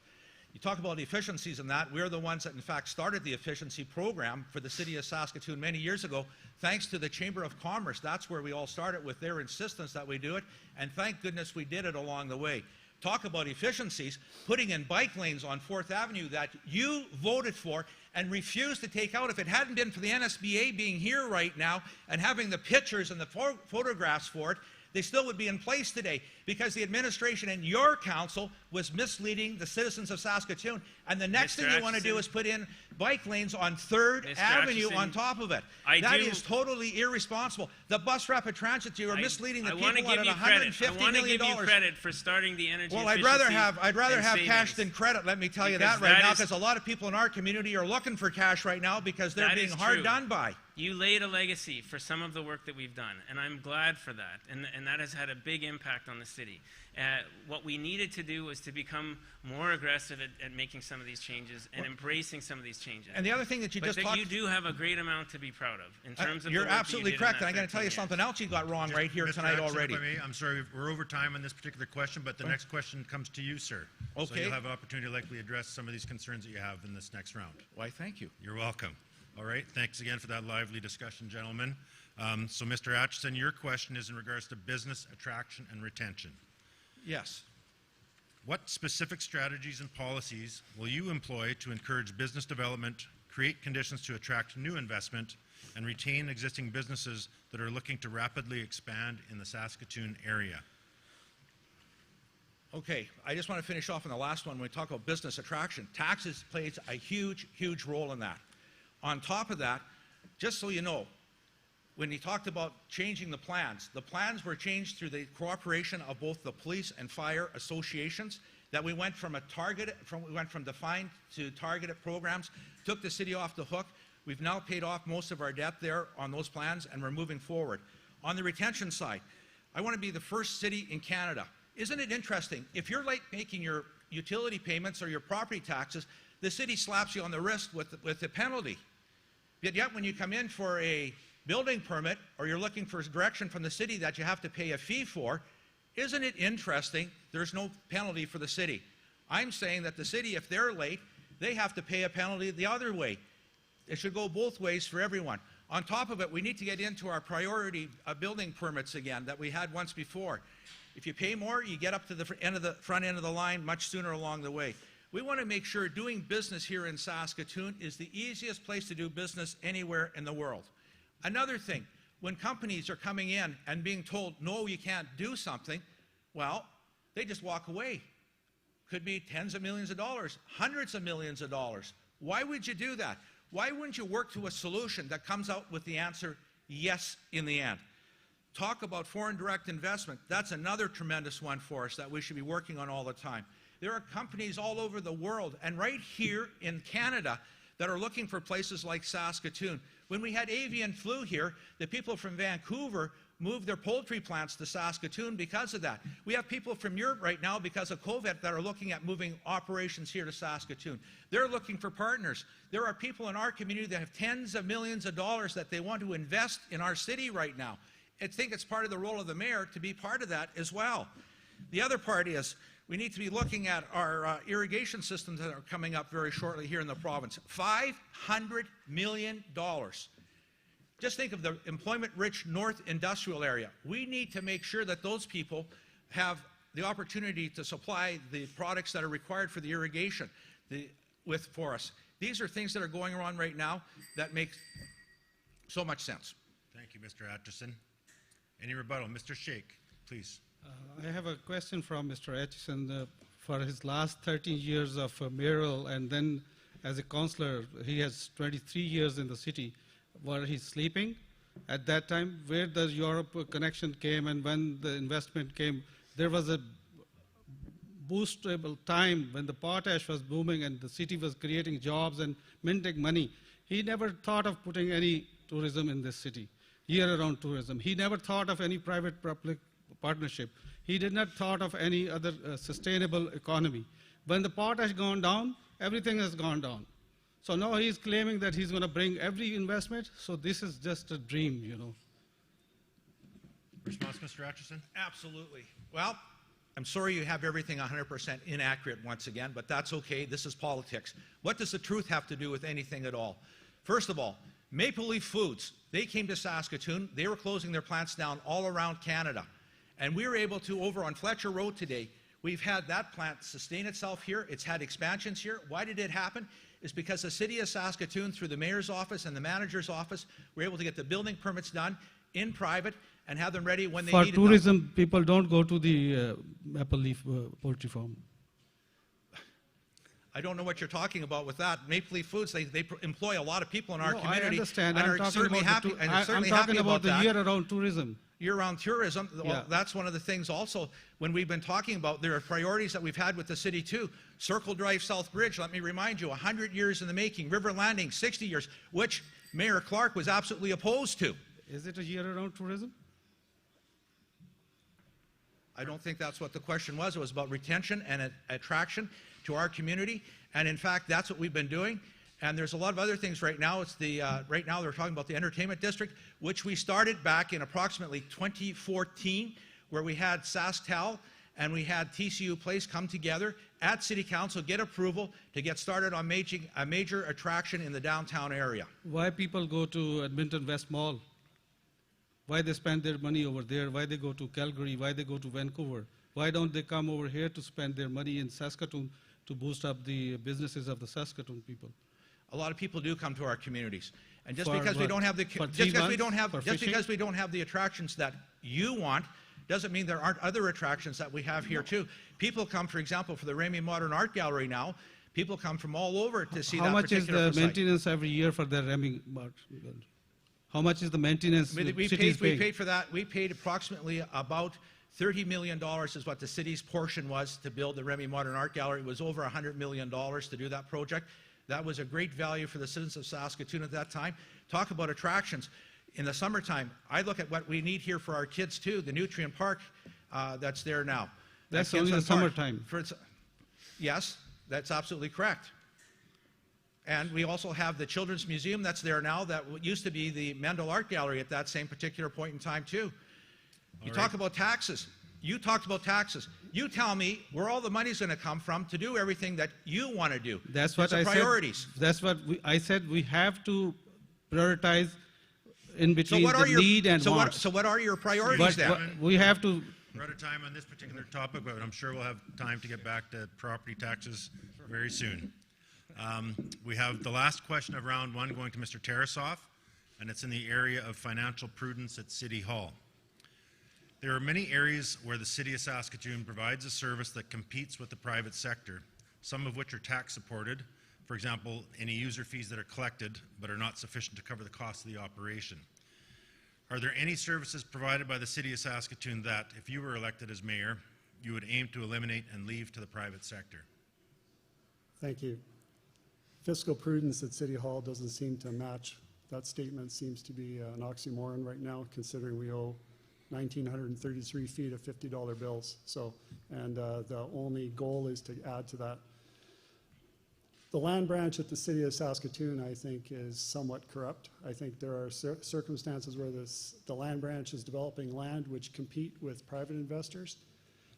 You talk about efficiencies in that. We're the ones that, in fact, started the efficiency program for the city of Saskatoon many years ago, thanks to the Chamber of Commerce. That's where we all started with their insistence that we do it, and thank goodness we did it along the way. Talk about efficiencies, putting in bike lanes on 4th Avenue that you voted for and refused to take out. If it hadn't been for the NSBA being here right now and having the pictures and the photographs for it, they still would be in place today because the administration and your council was misleading the citizens of Saskatoon. And the next thing you want to do is put in bike lanes on 3rd Avenue on top of it. That is totally irresponsible. The bus rapid transit, you are misleading the people out of $150 million. I want to give you credit for starting the energy efficiency. Well, I'd rather have cash than credit, let me tell you that right now, because a lot of people in our community are looking for cash right now because they're being hard done by. You laid a legacy for some of the work that we've done, and I'm glad for that, and that has had a big impact on the city. What we needed to do was to become more aggressive at making some of these changes and embracing some of these changes. And the other thing that you just talked about... you do have a great amount to be proud of in terms of You're absolutely correct, and I'm going to tell you something else you got wrong right here tonight already. I'm sorry, we're over time on this particular question, but the next question comes to you, sir. Okay. So you'll have an opportunity to likely address some of these concerns that you have in this next round. Why, thank you. You're welcome. All right, thanks again for that lively discussion, gentlemen. So, Mr. Atchison, your question is in regards to business attraction and retention. Yes. What specific strategies and policies will you employ to encourage business development, create conditions to attract new investment, and retain existing businesses that are looking to rapidly expand in the Saskatoon area? Okay, I just want to finish off on the last one when we talk about business attraction. Taxes plays a huge, huge role in that. On top of that, just so you know, when he talked about changing the plans were changed through the cooperation of both the police and fire associations, that we went from defined to targeted programs, took the city off the hook. We've now paid off most of our debt there on those plans, and we're moving forward. On the retention side, I want to be the first city in Canada. Isn't it interesting? If you're late making your utility payments or your property taxes, the city slaps you on the wrist with a penalty. Yet when you come in for a building permit or you're looking for direction from the city that you have to pay a fee for, isn't it interesting there's no penalty for the city? I'm saying that the city, if they're late, they have to pay a penalty the other way. It should go both ways for everyone. On top of it, we need to get into our priority building permits again that we had once before. If you pay more, you get up to the front end of the line much sooner along the way. We want to make sure doing business here in Saskatoon is the easiest place to do business anywhere in the world. Another thing, when companies are coming in and being told, no, you can't do something, well, they just walk away. Could be tens of millions of dollars, hundreds of millions of dollars. Why would you do that? Why wouldn't you work to a solution that comes out with the answer yes in the end? Talk about foreign direct investment. That's another tremendous one for us that we should be working on all the time. There are companies all over the world and right here in Canada that are looking for places like Saskatoon. When we had avian flu here, the people from Vancouver moved their poultry plants to Saskatoon because of that. We have people from Europe right now because of COVID that are looking at moving operations here to Saskatoon. They're looking for partners. There are people in our community that have tens of millions of dollars that they want to invest in our city right now. I think it's part of the role of the mayor to be part of that as well. The other part is we need to be looking at our irrigation systems that are coming up very shortly here in the province. $500 million. Just think of the employment-rich North Industrial area. We need to make sure that those people have the opportunity to supply the products that are required for the irrigation for us. These are things that are going on right now that make so much sense. Thank you, Mr. Atchison. Any rebuttal? Mr. Sheikh, please. I have a question from Mr. Atchison. For his last 13 years of mayoral and then as a councillor, he has 23 years in the city. Were he sleeping at that time? Where the Europe connection came and when the investment came, there was a boostable time when the potash was booming and the city was creating jobs and minting money, he never thought of putting any tourism in this city, year-round tourism. He never thought of any private-public partnership. He did not thought of any other sustainable economy. When the potash gone down, everything has gone down. So now he's claiming that he's going to bring every investment. So this is just a dream, you know. Response, Mr. Atchison? Absolutely. Well, I'm sorry you have everything 100% inaccurate once again, but that's okay. This is politics. What does the truth have to do with anything at all? First of all, Maple Leaf Foods, they came to Saskatoon. They were closing their plants down all around Canada. And we were able to, over on Fletcher Road today, we've had that plant sustain itself here. It's had expansions here. Why did it happen? It's because the city of Saskatoon, through the mayor's office and the manager's office, were able to get the building permits done in private and have them ready when they needed them. For tourism, people don't go to the Maple Leaf poultry farm. I don't know what you're talking about with that. Maple Leaf Foods, they employ a lot of people in our community. I understand. And I'm are talking certainly about happy, and I'm certainly talking happy about the that. year-round tourism. Year-round tourism, well, Yeah. that's one of the things also when we've been talking about, there are priorities that we've had with the city too. Circle Drive South Bridge, let me remind you, 100 years in the making. River Landing, 60 years, which Mayor Clark was absolutely opposed to. Is it a year-round tourism? I don't think that's what the question was. It was about retention and attraction to our community. And in fact, that's what we've been doing. And there's a lot of other things right now. It's the right now they're talking about the entertainment district, which we started back in approximately 2014, where we had SaskTel and we had TCU Place come together at City Council, get approval to get started on a major attraction in the downtown area. Why people go to Edmonton West Mall? Why they spend their money over there? Why they go to Calgary? Why they go to Vancouver? Why don't they come over here to spend their money in Saskatoon to boost up the businesses of the Saskatoon people? A lot of people do come to our communities, and just For because we what? don't have the For just 3 because we months? don't have For just fishing? because we don't have the attractions that you want doesn't mean there aren't other attractions that we have here too. People come, for example, for the Ramey Modern Art Gallery now. People come from all over to see How that much is particular the site. maintenance every year for the Remy Mart? How much is the maintenance We the city is paying? paid for that. We paid approximately about $30 million is what the city's portion was to build the Remy Modern Art Gallery. It was over $100 million to do that project. That was a great value for the citizens of Saskatoon at that time. Talk about attractions. In the summertime, I look at what we need here for our kids too, the Nutrient Park that's there now. That's Kids only on the Park. summertime. Yes, that's absolutely correct. And we also have the Children's Museum that's there now that used to be the Mendel Art Gallery at that same particular point in time too. You talk about taxes. You talked about taxes. You tell me where all the money's going to come from to do everything that you want to do. That's what It's I priorities. said. That's what I said. We have to prioritize in So between what the are your need and so wants. what are your priorities But then? we have to. We're out of time on this particular topic, but I'm sure we'll have time to get back to property taxes very soon. We have the last question of round one going to Mr. Tarasoff, and it's in the area of financial prudence at City Hall. There are many areas where the City of Saskatoon provides a service that competes with the private sector, some of which are tax supported. For example, any user fees that are collected but are not sufficient to cover the cost of the operation. Are there any services provided by the City of Saskatoon that, if you were elected as mayor, you would aim to eliminate and leave to the private sector? Thank you. Fiscal prudence at City Hall doesn't seem to match. That statement seems to be an oxymoron right now, considering we owe 1,933 feet of $50 bills. So, and the only goal is to add to that. The land branch at the City of Saskatoon, I think, is somewhat corrupt. I think there are circumstances where the land branch is developing land which compete with private investors,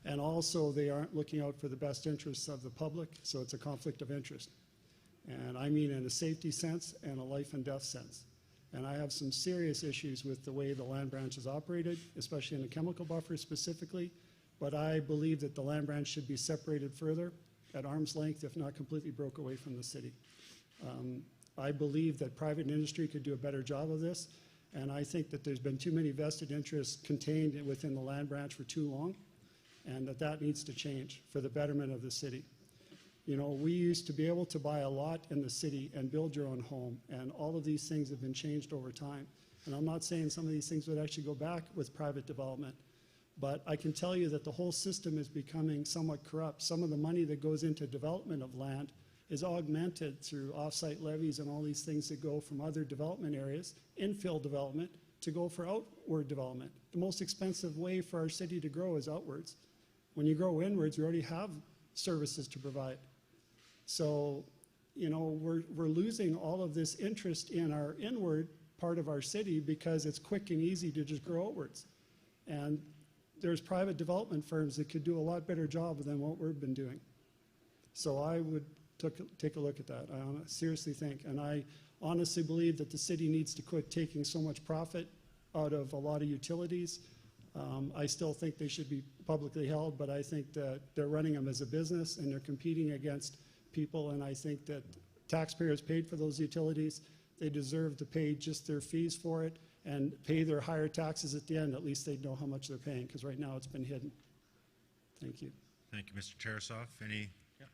and also they aren't looking out for the best interests of the public, so it's a conflict of interest. And I mean in a safety sense and a life and death sense. And I have some serious issues with the way the land branch is operated, especially in the chemical buffer specifically, but I believe that the land branch should be separated further at arm's length, if not completely broke away from the city. I believe that private industry could do a better job of this, and I think that there's been too many vested interests contained within the land branch for too long, and that needs to change for the betterment of the city. You know, we used to be able to buy a lot in the city and build your own home, and all of these things have been changed over time. And I'm not saying some of these things would actually go back with private development, But I can tell you that the whole system is becoming somewhat corrupt. Some of the money that goes into development of land is augmented through off-site levies and all these things that go from other development areas, infill development, to go for outward development. The most expensive way for our city to grow is outwards. When you grow inwards, you already have services to provide. So, you know, we're losing all of this interest in our inward part of our city because it's quick and easy to just grow outwards. And there's private development firms that could do a lot better job than what we've been doing. So I would take a look at that. I seriously think, and I honestly believe that the city needs to quit taking so much profit out of a lot of utilities. I still think they should be publicly held, but I think that they're running them as a business and they're competing against people, and I think that taxpayers paid for those utilities. They deserve to pay just their fees for it and pay their higher taxes at the end. At least they'd know how much they're paying, because right now it's been hidden. Thank you. Thank you, Mr. Tarasoff. Any? Yeah.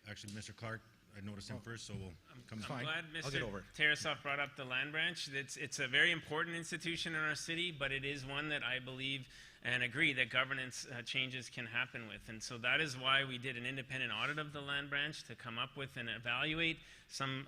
Actually, Mr. Clark, I noticed him first, so we'll come back. I'm glad I'll Mr. get over it. Tarasoff brought up the land branch. It's a very important institution in our city, but it is one that I believe and agree that governance changes can happen with. And so that is why we did an independent audit of the land branch to come up with and evaluate some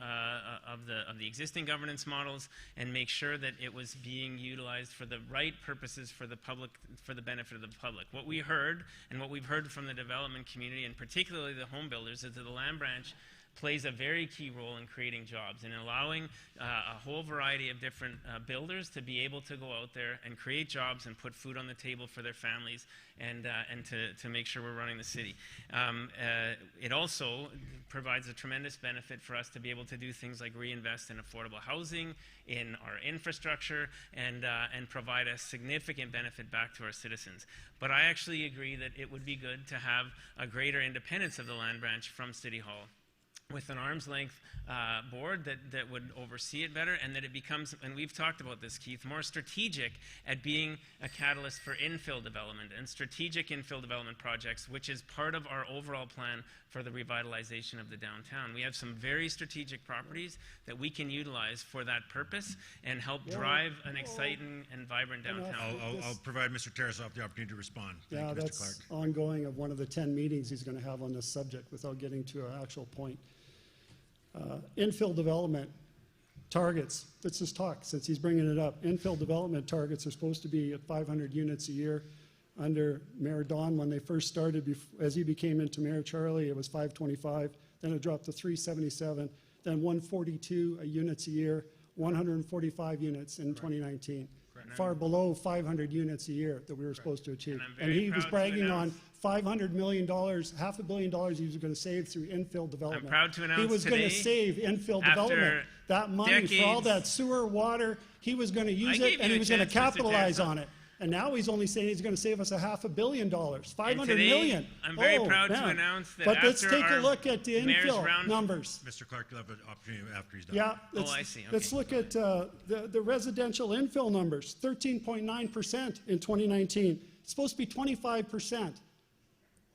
of the existing governance models and make sure that it was being utilized for the right purposes for the public, for the benefit of the public. What we heard, and what we've heard from the development community, and particularly the home builders, is that the land branch plays a very key role in creating jobs and allowing a whole variety of different builders to be able to go out there and create jobs and put food on the table for their families and to make sure we're running the city. It also provides a tremendous benefit for us to be able to do things like reinvest in affordable housing, in our infrastructure, and provide a significant benefit back to our citizens. But I actually agree that it would be good to have a greater independence of the land branch from City Hall, with an arm's length board that would oversee it better, and that it becomes, and we've talked about this, Keith, more strategic at being a catalyst for infill development and strategic infill development projects, which is part of our overall plan for the revitalization of the downtown. We have some very strategic properties that we can utilize for that purpose and help drive an exciting and vibrant downtown. I'll provide Mr. Tarasoff the opportunity to respond. Yeah, Thank you, Mr. that's Clark. ongoing of one of the 10 meetings he's going to have on this subject without getting to an actual point. Infill development targets, let's just talk since he's bringing it up. Infill development targets are supposed to be at 500 units a year. Under Mayor Don, when they first started, as he became into Mayor Charlie, it was 525, then it dropped to 377, then 142 units a year, 145 units in 2019. Far below 500 units a year that we were supposed to achieve. And he was bragging on $500 million, $500 million he was going to save through infill development. I'm proud to announce he was going to save infill development. That money for all that sewer, water, he was going to use it and he was going to capitalize on it. And now he's only saying he's going to save us $500 million, $500 million. I'm very proud to announce that. But let's take a look at the infill numbers. Mr. Clark, you'll have an opportunity after he's done. Yeah, I see. Okay. Let's look at the residential infill numbers. 13.9% in 2019. It's supposed to be 25%.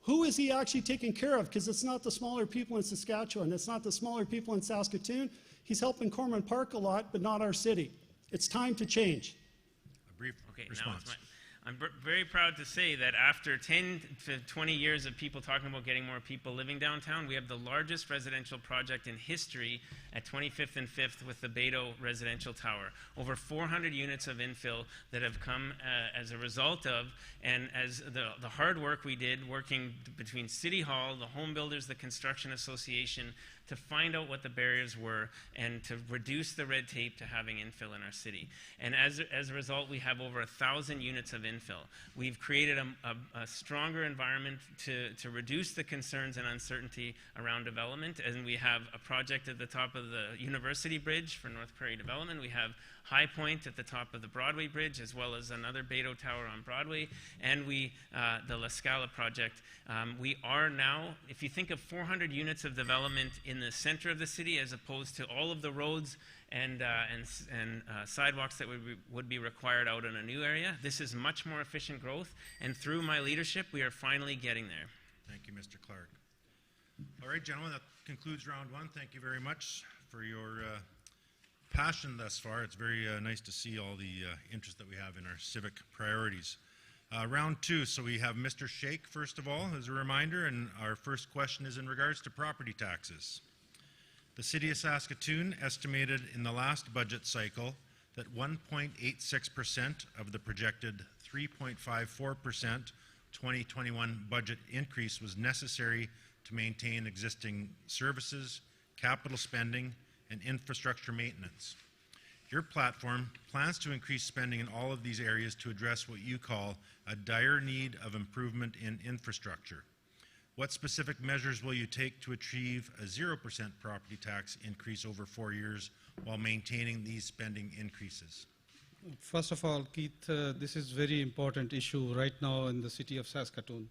Who is he actually taking care of? Because it's not the smaller people in Saskatchewan. It's not the smaller people in Saskatoon. He's helping Corman Park a lot, but not our city. It's time to change. Brief response. Now I'm very proud to say that after 10 to 20 years of people talking about getting more people living downtown, we have the largest residential project in history at 25th and 5th with the Beto residential tower. Over 400 units of infill that have come as a result of, and as the hard work we did working between City Hall, the home builders, the Construction Association, to find out what the barriers were and to reduce the red tape to having infill in our city. And as a result, we have over 1,000 units of infill. We've created a stronger environment to reduce the concerns and uncertainty around development. And we have a project at the top of the University Bridge for North Prairie Development. We have High Point at the top of the Broadway Bridge, as well as another Beto Tower on Broadway, and the La Scala project. We are now, if you think of 400 units of development in the center of the city, as opposed to all of the roads and sidewalks that would be required out in a new area, this is much more efficient growth, and through my leadership, we are finally getting there. Thank you, Mr. Clark. All right, gentlemen, that concludes round one. Thank you very much for your passion thus far. It's very nice to see all the interest that we have in our civic priorities. Round two, so we have Mr. Shake, first of all, as a reminder, and our first question is in regards to property taxes. The City of Saskatoon estimated in the last budget cycle that 1.86% of the projected 3.54% 2021 budget increase was necessary to maintain existing services, capital spending, and infrastructure maintenance. Your platform plans to increase spending in all of these areas to address what you call a dire need of improvement in infrastructure. What specific measures will you take to achieve a 0% property tax increase over 4 years while maintaining these spending increases? First of all, Keith, this is very important issue right now in the city of Saskatoon.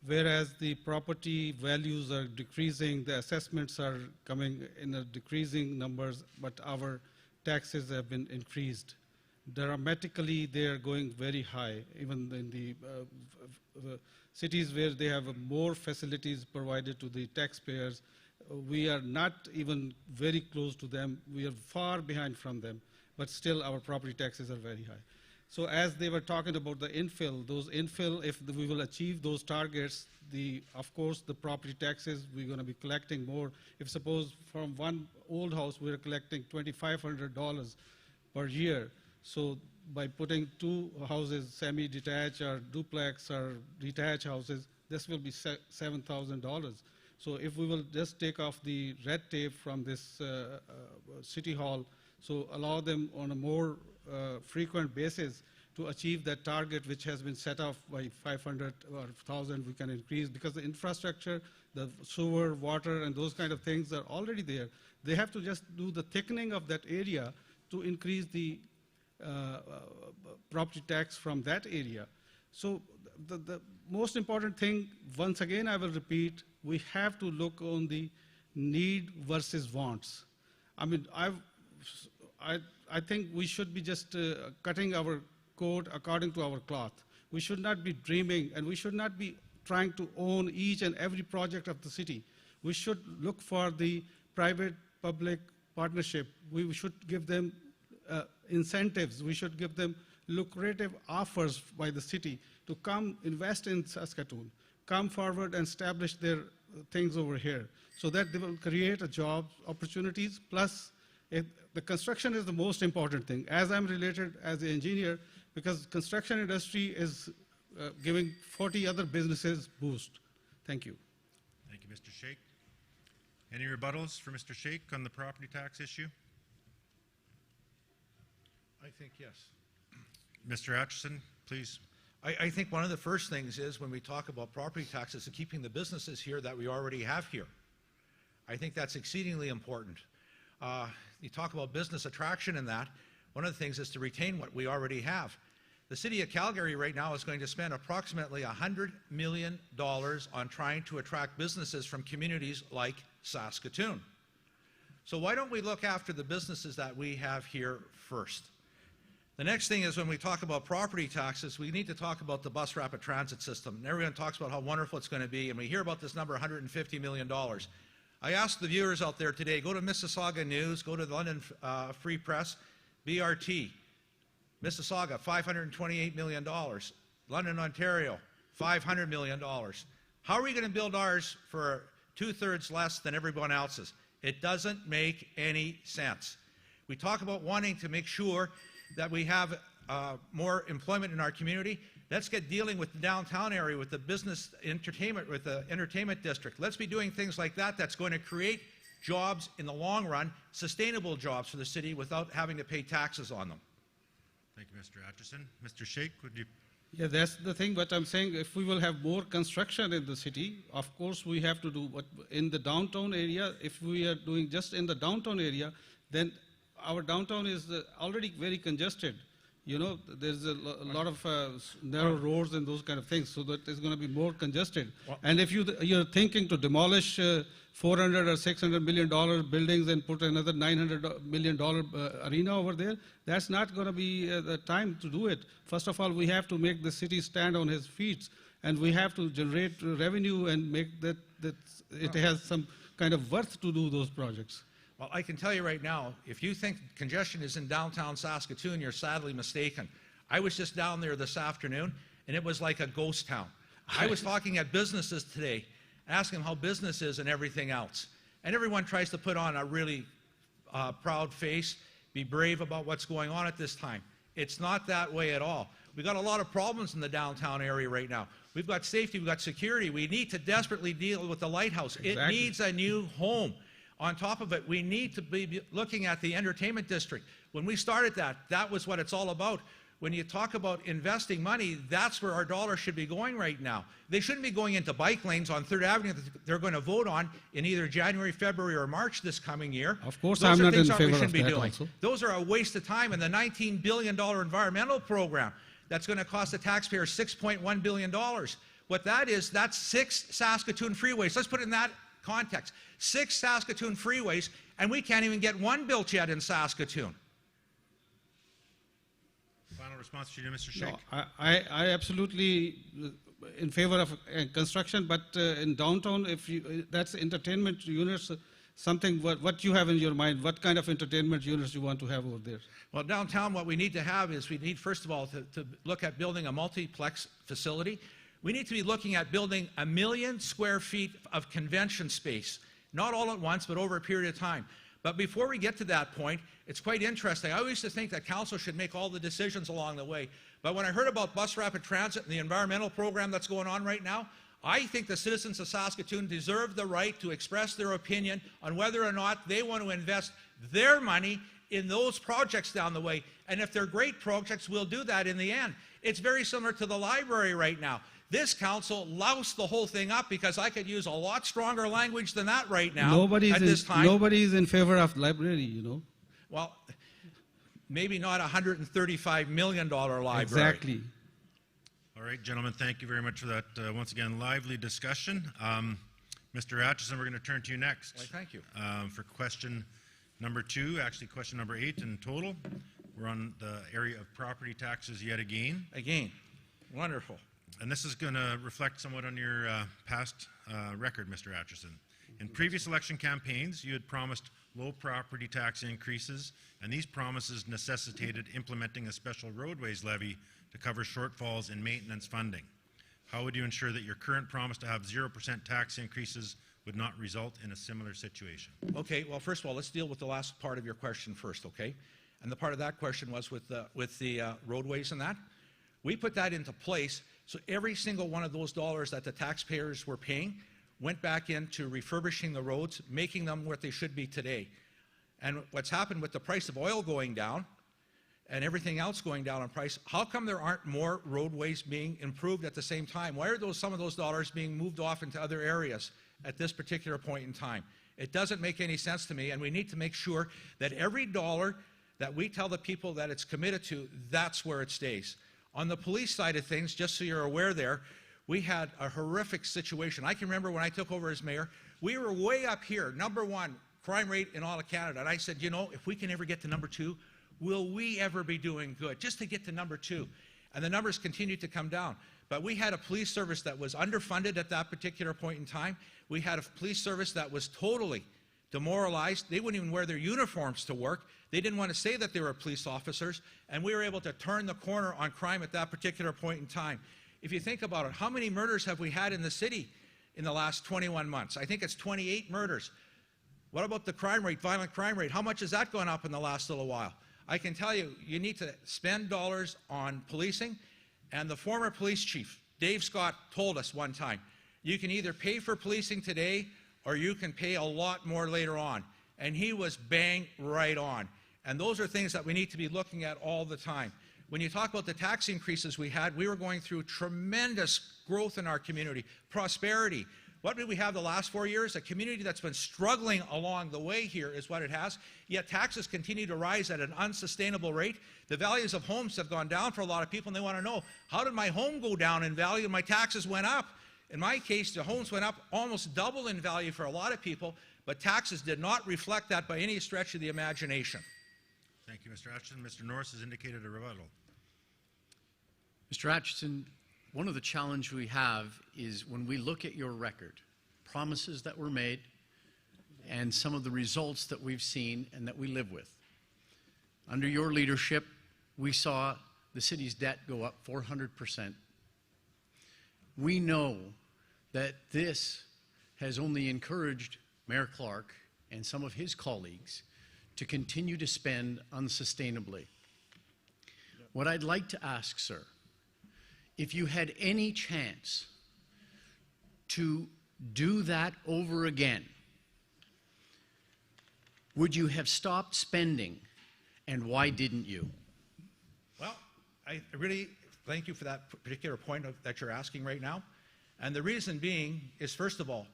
Whereas the property values are decreasing, the assessments are coming in a decreasing numbers, but our taxes have been increased. Dramatically, they are going very high, even in the cities where they have more facilities provided to the taxpayers. We are not even very close to them. We are far behind from them, but still our property taxes are very high. So as they were talking about the infill, those infill, if we will achieve those targets, of course, the property taxes, we're going to be collecting more. If suppose from one old house, we're collecting $2,500 per year. So by putting two houses, semi-detached or duplex or detached houses, this will be $7,000. So if we will just take off the red tape from this city hall, so allow them on a more frequent basis to achieve that target which has been set off by 500 or 1,000 we can increase, because the infrastructure, the sewer, water, and those kind of things are already there. They have to just do the thickening of that area to increase the property tax from that area. So the most important thing, once again I will repeat, we have to look on the need versus wants. I mean, I think we should be just cutting our coat according to our cloth. We should not be dreaming, and we should not be trying to own each and every project of the city. We should look for the private-public partnership. We should give them incentives. We should give them lucrative offers by the city to come invest in Saskatoon, come forward and establish their things over here, so that they will create a job opportunities. Plus, the construction is the most important thing. As I'm related as an engineer, because construction industry is giving 40 other businesses boost. Thank you. Thank you, Mr. Shake. Any rebuttals for Mr. Shake on the property tax issue? I think yes. Mr. Atchison, please. I think one of the first things is when we talk about property taxes, is keeping the businesses here that we already have here. I think that's exceedingly important. You talk about business attraction and that. One of the things is to retain what we already have. The City of Calgary right now is going to spend approximately $100 million on trying to attract businesses from communities like Saskatoon. So why don't we look after the businesses that we have here first? The next thing is when we talk about property taxes, we need to talk about the bus rapid transit system. And everyone talks about how wonderful it's going to be, and we hear about this number, $150 million. I ask the viewers out there today, go to Mississauga News, go to the London Free Press, BRT, Mississauga, $528 million. London, Ontario, $500 million. How are we going to build ours for 2/3 less than everyone else's? It doesn't make any sense. We talk about wanting to make sure that we have more employment in our community. Let's get dealing with the downtown area, with the business entertainment, with the entertainment district. Let's be doing things like that that's going to create jobs in the long run, sustainable jobs for the city without having to pay taxes on them. Thank you, Mr. Atchison. Mr. Shake, would you? Yeah, that's the thing, but I'm saying if we will have more construction in the city, of course we have to do what in the downtown area. If we are doing just in the downtown area, then our downtown is already very congested. You know, there's a lot of narrow roads and those kind of things, so that it's going to be more congested. And if you're thinking to demolish $400 or $600 million buildings and put another $900 million arena over there, that's not going to be the time to do it. First of all, we have to make the city stand on his feet, and we have to generate revenue and make that it has some kind of worth to do those projects. Well, I can tell you right now, if you think congestion is in downtown Saskatoon, you're sadly mistaken. I was just down there this afternoon, and it was like a ghost town. I was talking at businesses today, asking them how business is and everything else. And everyone tries to put on a really proud face, be brave about what's going on at this time. It's not that way at all. We've got a lot of problems in the downtown area right now. We've got safety, we've got security. We need to desperately deal with the lighthouse. Exactly. It needs a new home. On top of it, we need to be looking at the entertainment district. When we started that, that was what it's all about. When you talk about investing money, that's where our dollars should be going right now. They shouldn't be going into bike lanes on 3rd Avenue that they're going to vote on in either January, February, or March this coming year. Of course, Those I'm are not in things that we favor shouldn't of be that doing. also. Those are a waste of time, and the $19 billion environmental program that's going to cost the taxpayers $6.1 billion. What that is, that's 6 Saskatoon freeways. Let's put it in that context. 6 Saskatoon freeways, and we can't even get one built yet in Saskatoon. Final response to you, Mr. Sheikh. No, I absolutely in favor of construction, but in downtown, if you, that's entertainment units, something what you have in your mind, what kind of entertainment units you want to have over there? Well, downtown, what we need to have is we need, first of all, to look at building a multiplex facility. We need to be looking at building 1 million square feet of convention space, not all at once, but over a period of time. But before we get to that point, it's quite interesting. I used to think that council should make all the decisions along the way. But when I heard about bus rapid transit and the environmental program that's going on right now, I think the citizens of Saskatoon deserve the right to express their opinion on whether or not they want to invest their money in those projects down the way. And if they're great projects, we'll do that in the end. It's very similar to the library right now. This council loused the whole thing up because I could use a lot stronger language than that right now. Nobody is in favor of library, you know. Well, maybe not a $135 million library. Exactly. All right, gentlemen, thank you very much for that, once again, lively discussion. Mr. Atchison, we're going to turn to you next. Well, thank you. For question number 2, actually question number 8 in total. We're on the area of property taxes yet again. Again, wonderful. And this is going to reflect somewhat on your past record, Mr. Atchison. In previous election campaigns, you had promised low property tax increases, and these promises necessitated implementing a special roadways levy to cover shortfalls in maintenance funding. How would you ensure that your current promise to have 0% tax increases would not result in a similar situation? Okay, well, first of all, let's deal with the last part of your question first, okay? And the part of that question was with the roadways and that. We put that into place, so every single one of those dollars that the taxpayers were paying went back into refurbishing the roads, making them what they should be today. And what's happened with the price of oil going down and everything else going down in price, how come there aren't more roadways being improved at the same time? Why are some of those dollars being moved off into other areas at this particular point in time? It doesn't make any sense to me, and we need to make sure that every dollar that we tell the people that it's committed to, that's where it stays. On the police side of things, just so you're aware there, we had a horrific situation. I can remember when I took over as mayor, we were way up here, #1 crime rate in all of Canada. And I said, you know, if we can ever get to #2, will we ever be doing good? Just to get to #2. And the numbers continued to come down. But we had a police service that was underfunded at that particular point in time. We had a police service that was totally demoralized. They wouldn't even wear their uniforms to work. They didn't want to say that they were police officers. And we were able to turn the corner on crime at that particular point in time. If you think about it, how many murders have we had in the city in the last 21 months? I think it's 28 murders. What about the crime rate, violent crime rate? How much has that gone up in the last little while? I can tell you, you need to spend dollars on policing. And the former police chief, Dave Scott, told us one time, you can either pay for policing today or you can pay a lot more later on. And he was bang right on. And those are things that we need to be looking at all the time. When you talk about the tax increases we had, we were going through tremendous growth in our community, prosperity. What did we have the last 4 years? A community that's been struggling along the way here is what it has, yet taxes continue to rise at an unsustainable rate. The values of homes have gone down for a lot of people, and they want to know, how did my home go down in value and my taxes went up? In my case, the homes went up almost double in value for a lot of people, but taxes did not reflect that by any stretch of the imagination. Thank you, Mr. Atchison. Mr. Norris has indicated a rebuttal. Mr. Atchison, one of the challenges we have is when we look at your record, promises that were made and some of the results that we've seen and that we live with. Under your leadership, we saw the city's debt go up 400%. we know that this has only encouraged Mayor Clark and some of his colleagues to continue to spend unsustainably. What I'd like to ask, sir, if you had any chance to do that over again, would you have stopped spending, and why didn't you? Well, I really thank you for that particular point that you're asking right now. And the reason being is, first of all,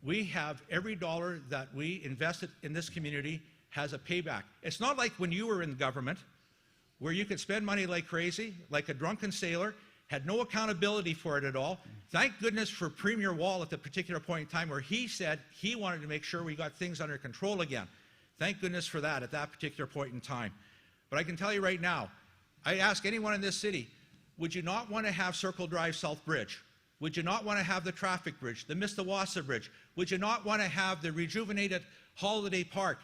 we have every dollar that we invested in this community has a payback. It's not like when you were in government where you could spend money like crazy, like a drunken sailor, had no accountability for it at all. Thank goodness for Premier Wall at the particular point in time where he said he wanted to make sure we got things under control again. Thank goodness for that at that particular point in time. But I can tell you right now, I ask anyone in this city, would you not want to have Circle Drive South Bridge? Would you not want to have the traffic bridge, the Mistawassa Bridge? Would you not want to have the rejuvenated Holiday Park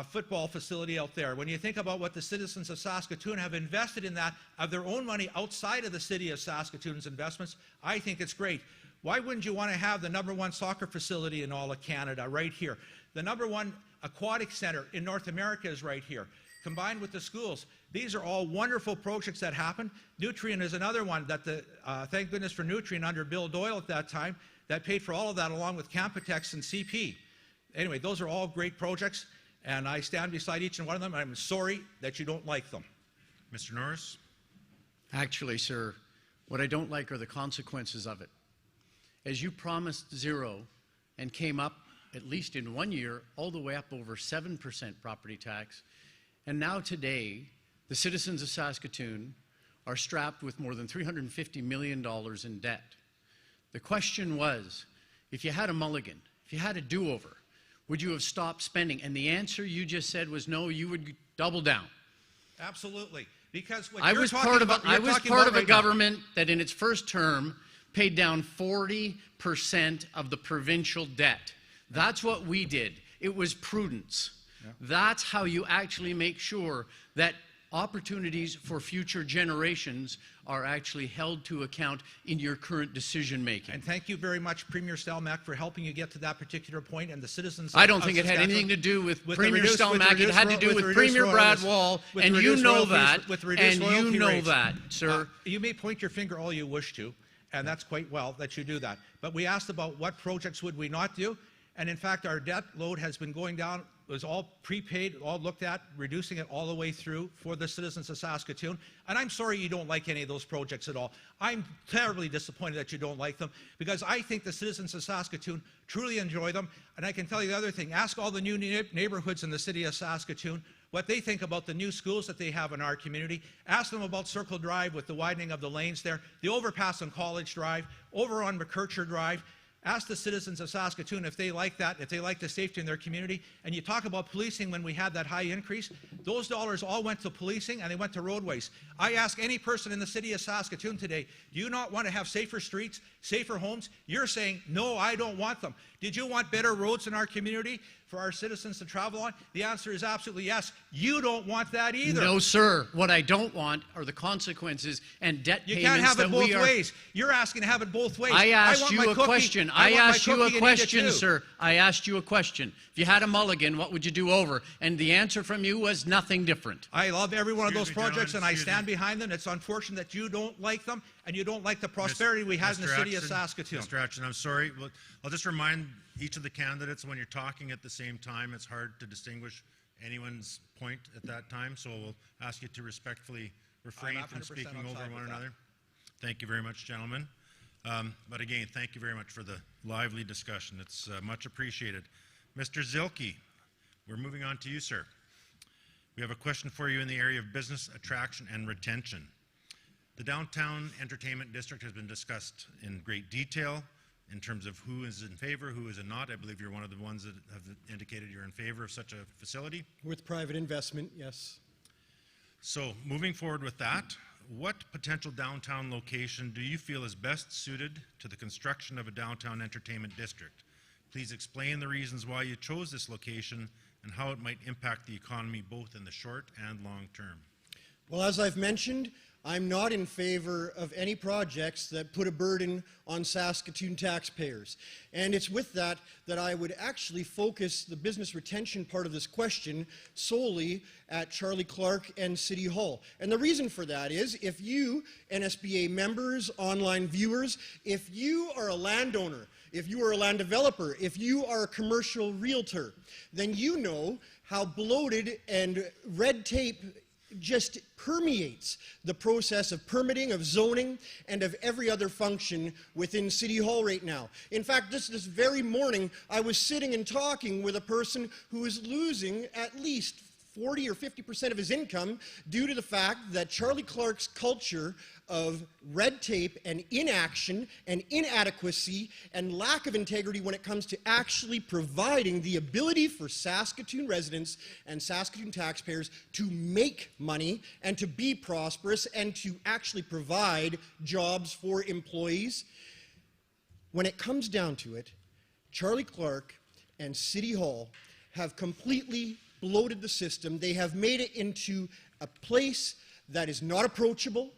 football facility out there? When you think about what the citizens of Saskatoon have invested in that of their own money outside of the city of Saskatoon's investments, I think it's great. Why wouldn't you want to have the #1 soccer facility in all of Canada right here? The #1 aquatic center in North America is right here, combined with the schools. These are all wonderful projects that happen. Nutrien is another one that thank goodness for Nutrien under Bill Doyle at that time, that paid for all of that along with Campotex and CP. Anyway, those are all great projects, and I stand beside each and one of them, and I'm sorry that you don't like them. Mr. Norris? Actually, sir, what I don't like are the consequences of it. As you promised zero and came up, at least in 1 year, all the way up over 7% property tax, and now today, the citizens of Saskatoon are strapped with more than $350 million in debt. The question was, if you had a mulligan, if you had a do-over, would you have stopped spending? And the answer you just said was no, you would double down. Absolutely. Because what I you're was talking part of about, I was part of a government that in its first term paid down 40% of the provincial debt. That's what we did. It was prudence. Yeah. That's how you actually make sure that opportunities for future generations are actually held to account in your current decision making. And thank you very much, Premier Stelmach, for helping you get to that particular point, and the citizens I don't think it had anything to do with Premier Stelmach. It had to do with Premier Brad Wall, and you know that, and you know that, sir. You may point your finger all you wish to, and that's quite well that you do that. But we asked about what projects would we not do, and in fact, our debt load has been going down. It was all prepaid, all looked at, reducing it all the way through for the citizens of Saskatoon. And I'm sorry you don't like any of those projects at all. I'm terribly disappointed that you don't like them, because I think the citizens of Saskatoon truly enjoy them. And I can tell you the other thing, ask all the new neighborhoods in the city of Saskatoon what they think about the new schools that they have in our community. Ask them about Circle Drive with the widening of the lanes there, the overpass on College Drive, over on McKercher Drive. Ask the citizens of Saskatoon if they like that, if they like the safety in their community. And you talk about policing when we had that high increase. Those dollars all went to policing and they went to roadways. I ask any person in the city of Saskatoon today, do you not want to have safer streets, safer homes? You're saying, no, I don't want them. Did you want better roads in our community for our citizens to travel on? The answer is absolutely yes. You don't want that either. No, sir. What I don't want are the consequences and debt payments. You can't have it both ways. You're asking to have it both ways. I asked you a question. I asked you a question, sir. I asked you a question. If you had a mulligan, what would you do over? And the answer from you was nothing different. I love every one of those projects, and I stand behind them. It's unfortunate that you don't like them, and you don't like the prosperity we had in the city of Saskatoon. Mr. Atchison, I'm sorry. I'll just remind each of the candidates, when you're talking at the same time, it's hard to distinguish anyone's point at that time, so we'll ask you to respectfully refrain from speaking over one another. Thank you very much, gentlemen. But again, thank you very much for the lively discussion. It's much appreciated. Mr. Zilke, we're moving on to you, sir. We have a question for you in the area of business attraction and retention. The downtown entertainment district has been discussed in great detail in terms of who is in favor, who is not. I believe you're one of the ones that have indicated you're in favor of such a facility. With private investment, yes. So moving forward with that, what potential downtown location do you feel is best suited to the construction of a downtown entertainment district? Please explain the reasons why you chose this location and how it might impact the economy both in the short and long term. Well, as I've mentioned, I'm not in favor of any projects that put a burden on Saskatoon taxpayers. And it's with that that I would actually focus the business retention part of this question solely at Charlie Clark and City Hall. And the reason for that is, if you, NSBA members, online viewers, if you are a landowner, if you are a land developer, if you are a commercial realtor, then you know how bloated and red tape just permeates the process of permitting, of zoning, and of every other function within City Hall right now. In fact, this very morning, I was sitting and talking with a person who is losing at least 40 or 50% of his income due to the fact that Charlie Clark's culture of red tape and inaction and inadequacy and lack of integrity when it comes to actually providing the ability for Saskatoon residents and Saskatoon taxpayers to make money and to be prosperous and to actually provide jobs for employees. When it comes down to it, Charlie Clark and City Hall have completely bloated the system. They have made it into a place that is not approachable,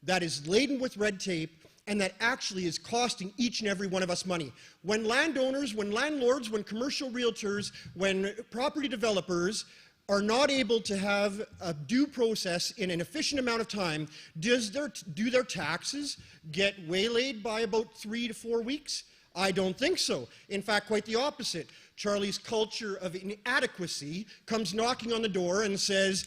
that is laden with red tape, and that actually is costing each and every one of us money. When landowners, when landlords, when commercial realtors, when property developers are not able to have a due process in an efficient amount of time, do their taxes get waylaid by about 3 to 4 weeks? I don't think so. In fact, quite the opposite. Charlie's culture of inadequacy comes knocking on the door and says,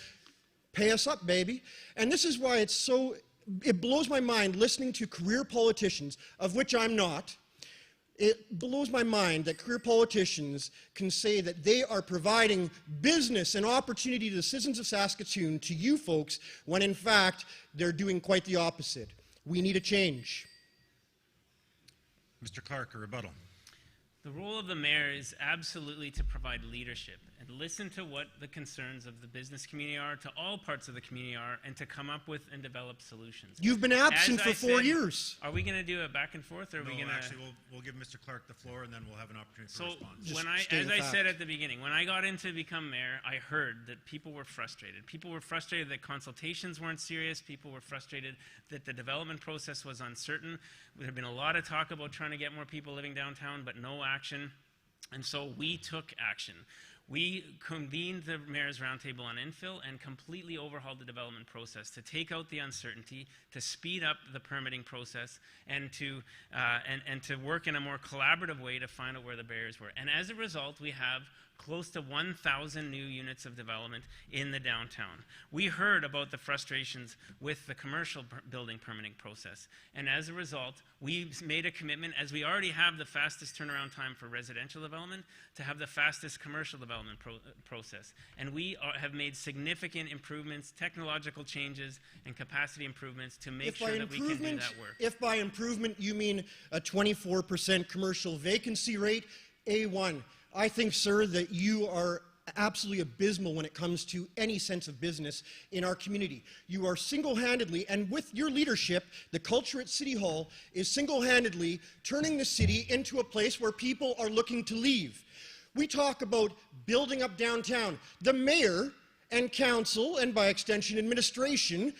pay us up, baby. And this is why it blows my mind listening to career politicians, of which I'm not. It blows my mind that career politicians can say that they are providing business and opportunity to the citizens of Saskatoon, to you folks, when in fact they're doing quite the opposite. We need a change. Mr. Clark, a rebuttal. The role of the mayor is absolutely to provide leadership and listen to what the concerns of the business community are, to all parts of the community are, and to come up with and develop solutions. You've been absent for 4 years. Are we going to do a back and forth, or are we going to... Actually, we'll give Mr. Clark the floor, and then we'll have an opportunity for response. So, as I said at the beginning, when I got in to become mayor, I heard that people were frustrated. People were frustrated that consultations weren't serious. People were frustrated that the development process was uncertain. There had been a lot of talk about trying to get more people living downtown, but no action. And so we took action. We convened the Mayor's Roundtable on infill and completely overhauled the development process to take out the uncertainty, to speed up the permitting process, and to work in a more collaborative way to find out where the barriers were. And as a result, we have close to 1,000 new units of development in the downtown. We heard about the frustrations with the commercial building permitting process. And as a result, we made a commitment, as we already have the fastest turnaround time for residential development, to have the fastest commercial development process. And we have made significant improvements, technological changes, and capacity improvements to make sure that we can do that work. If by improvement you mean a 24% commercial vacancy rate, A1. I think, sir, that you are absolutely abysmal when it comes to any sense of business in our community. You are single-handedly, and with your leadership, the culture at City Hall is single-handedly turning the city into a place where people are looking to leave. We talk about building up downtown. The mayor and council, and by extension administration,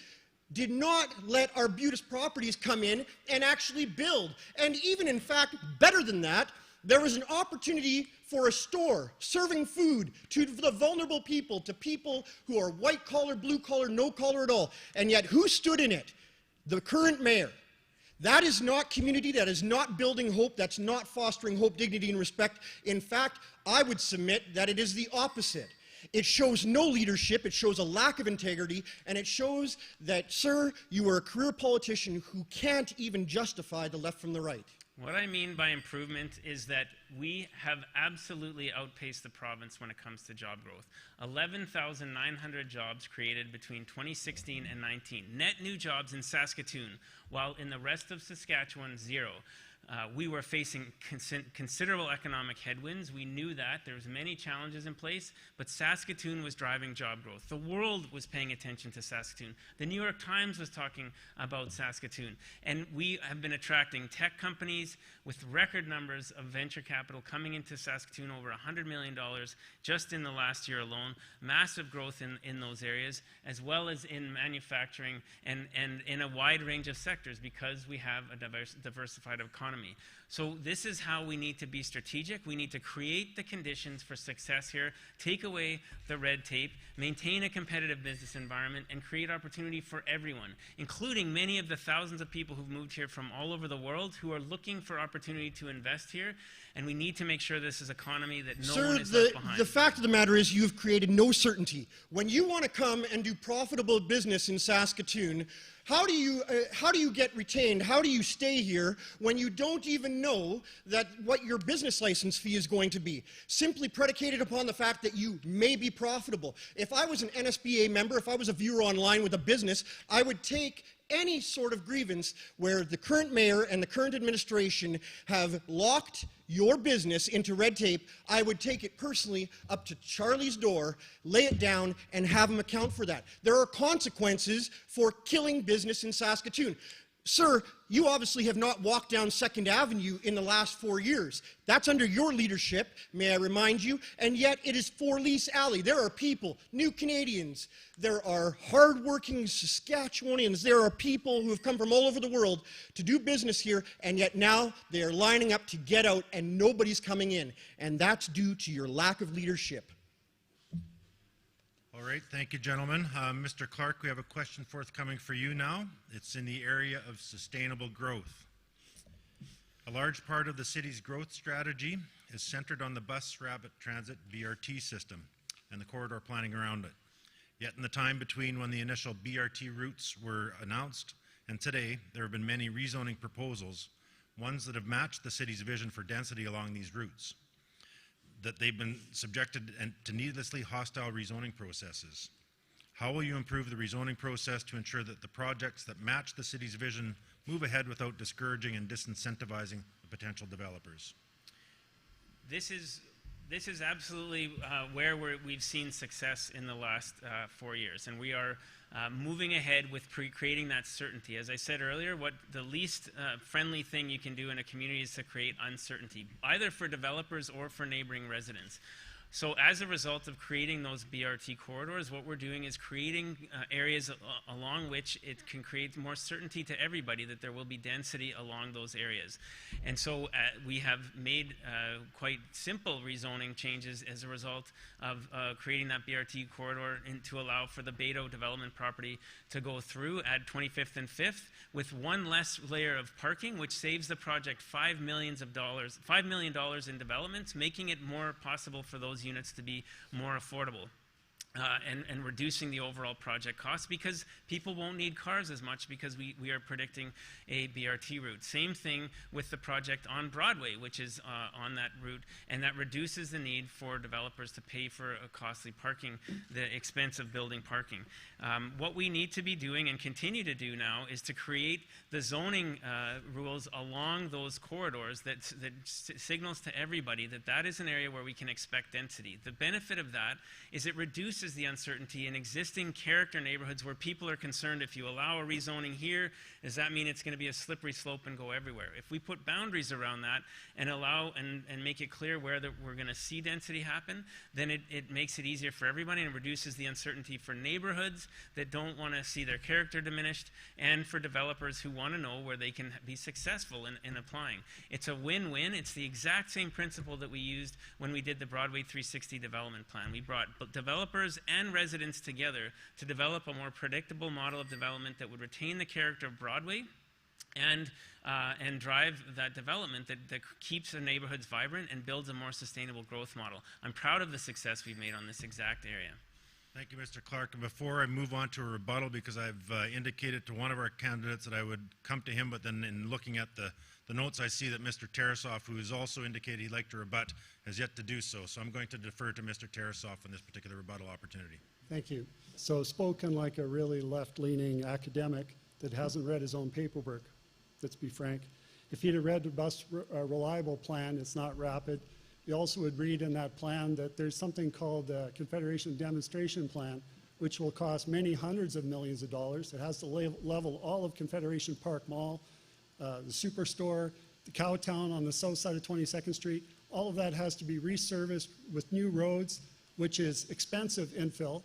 did not let Arbutus Properties come in and actually build. And even, in fact, better than that, there was an opportunity for a store serving food to the vulnerable people, to people who are white collar, blue collar, no collar at all. And yet who stood in it? The current mayor. That is not community, that is not building hope, that's not fostering hope, dignity, and respect. In fact, I would submit that it is the opposite. It shows no leadership, it shows a lack of integrity, and it shows that, sir, you are a career politician who can't even justify the left from the right. What I mean by improvement is that we have absolutely outpaced the province when it comes to job growth. 11,900 jobs created between 2016 and 19. Net new jobs in Saskatoon, while in the rest of Saskatchewan, 0. We were facing considerable economic headwinds. We knew that. There was many challenges in place, but Saskatoon was driving job growth. The world was paying attention to Saskatoon. The New York Times was talking about Saskatoon. And we have been attracting tech companies with record numbers of venture capital coming into Saskatoon, over $100 million just in the last year alone. Massive growth in those areas, as well as in manufacturing and in a wide range of sectors, because we have a diversified economy. So this is how we need to be strategic. We need to create the conditions for success here, take away the red tape, maintain a competitive business environment, and create opportunity for everyone, including many of the thousands of people who've moved here from all over the world who are looking for opportunity to invest here. And we need to make sure this is an economy that no one is left behind. The fact of the matter is you've created no certainty. When you want to come and do profitable business in Saskatoon, how do you get retained? How do you stay here when you don't even know that what your business license fee is going to be? Simply predicated upon the fact that you may be profitable. If I was an NSBA member, if I was a viewer online with a business, I would take any sort of grievance where the current mayor and the current administration have locked your business into red tape. I would take it personally up to Charlie's door, lay it down, and have him account for that. There are consequences for killing business in Saskatoon. Sir, you obviously have not walked down 2nd Avenue in the last 4 years. That's under your leadership, may I remind you, and yet it is for Lease Alley. There are people, new Canadians, there are hardworking Saskatchewanians, there are people who have come from all over the world to do business here, and yet now they are lining up to get out and nobody's coming in, and that's due to your lack of leadership. All right, thank you, gentlemen. Mr. Clark, we have a question forthcoming for you now. It's in the area of sustainable growth. A large part of the city's growth strategy is centered on the bus rapid transit BRT system and the corridor planning around it. Yet in the time between when the initial BRT routes were announced and today, there have been many rezoning proposals, ones that have matched the city's vision for density along these routes, that they've been subjected to needlessly hostile rezoning processes. How will you improve the rezoning process to ensure that the projects that match the city's vision move ahead without discouraging and disincentivizing the potential developers? This is absolutely where we've seen success in the last 4 years, and we are moving ahead with creating that certainty. As I said earlier, what the least friendly thing you can do in a community is to create uncertainty, either for developers or for neighboring residents. So as a result of creating those BRT corridors, what we're doing is creating areas along which it can create more certainty to everybody that there will be density along those areas. And so we have made quite simple rezoning changes as a result of creating that BRT corridor to allow for the Beto development property to go through at 25th and 5th with one less layer of parking, which saves the project $5 million in developments, making it more possible for those units to be more affordable. And reducing the overall project costs, because people won't need cars as much because we are predicting a BRT route. Same thing with the project on Broadway, which is on that route, and that reduces the need for developers to pay for a costly parking, the expense of building parking. What we need to be doing and continue to do now is to create the zoning rules along those corridors that signals to everybody that that is an area where we can expect density. The benefit of that is it reduces the uncertainty in existing character neighborhoods where people are concerned, if you allow a rezoning here, does that mean it's going to be a slippery slope and go everywhere? If we put boundaries around that and allow and make it clear where we're going to see density happen, then it makes it easier for everybody and reduces the uncertainty for neighborhoods that don't want to see their character diminished, and for developers who want to know where they can be successful in applying. It's a win-win. It's the exact same principle that we used when we did the Broadway 360 development plan. We brought developers and residents together to develop a more predictable model of development that would retain the character of Broadway and drive that development that keeps the neighborhoods vibrant and builds a more sustainable growth model. I'm proud of the success we've made on this exact area. Thank you, Mr. Clark. And before I move on to a rebuttal, because I've indicated to one of our candidates that I would come to him, but then in looking at the notes, I see that Mr. Tarasoff, who has also indicated he'd like to rebut, has yet to do so. So I'm going to defer to Mr. Tarasoff on this particular rebuttal opportunity. Thank you. So spoken like a really left-leaning academic that hasn't read his own paperwork, let's be frank. If you'd have read the bus reliable plan, it's not rapid. You also would read in that plan that there's something called the Confederation Demonstration Plan, which will cost many hundreds of millions of dollars. It has to level all of Confederation Park Mall, the Superstore, the Cowtown on the south side of 22nd Street. All of that has to be resurfaced with new roads, which is expensive infill.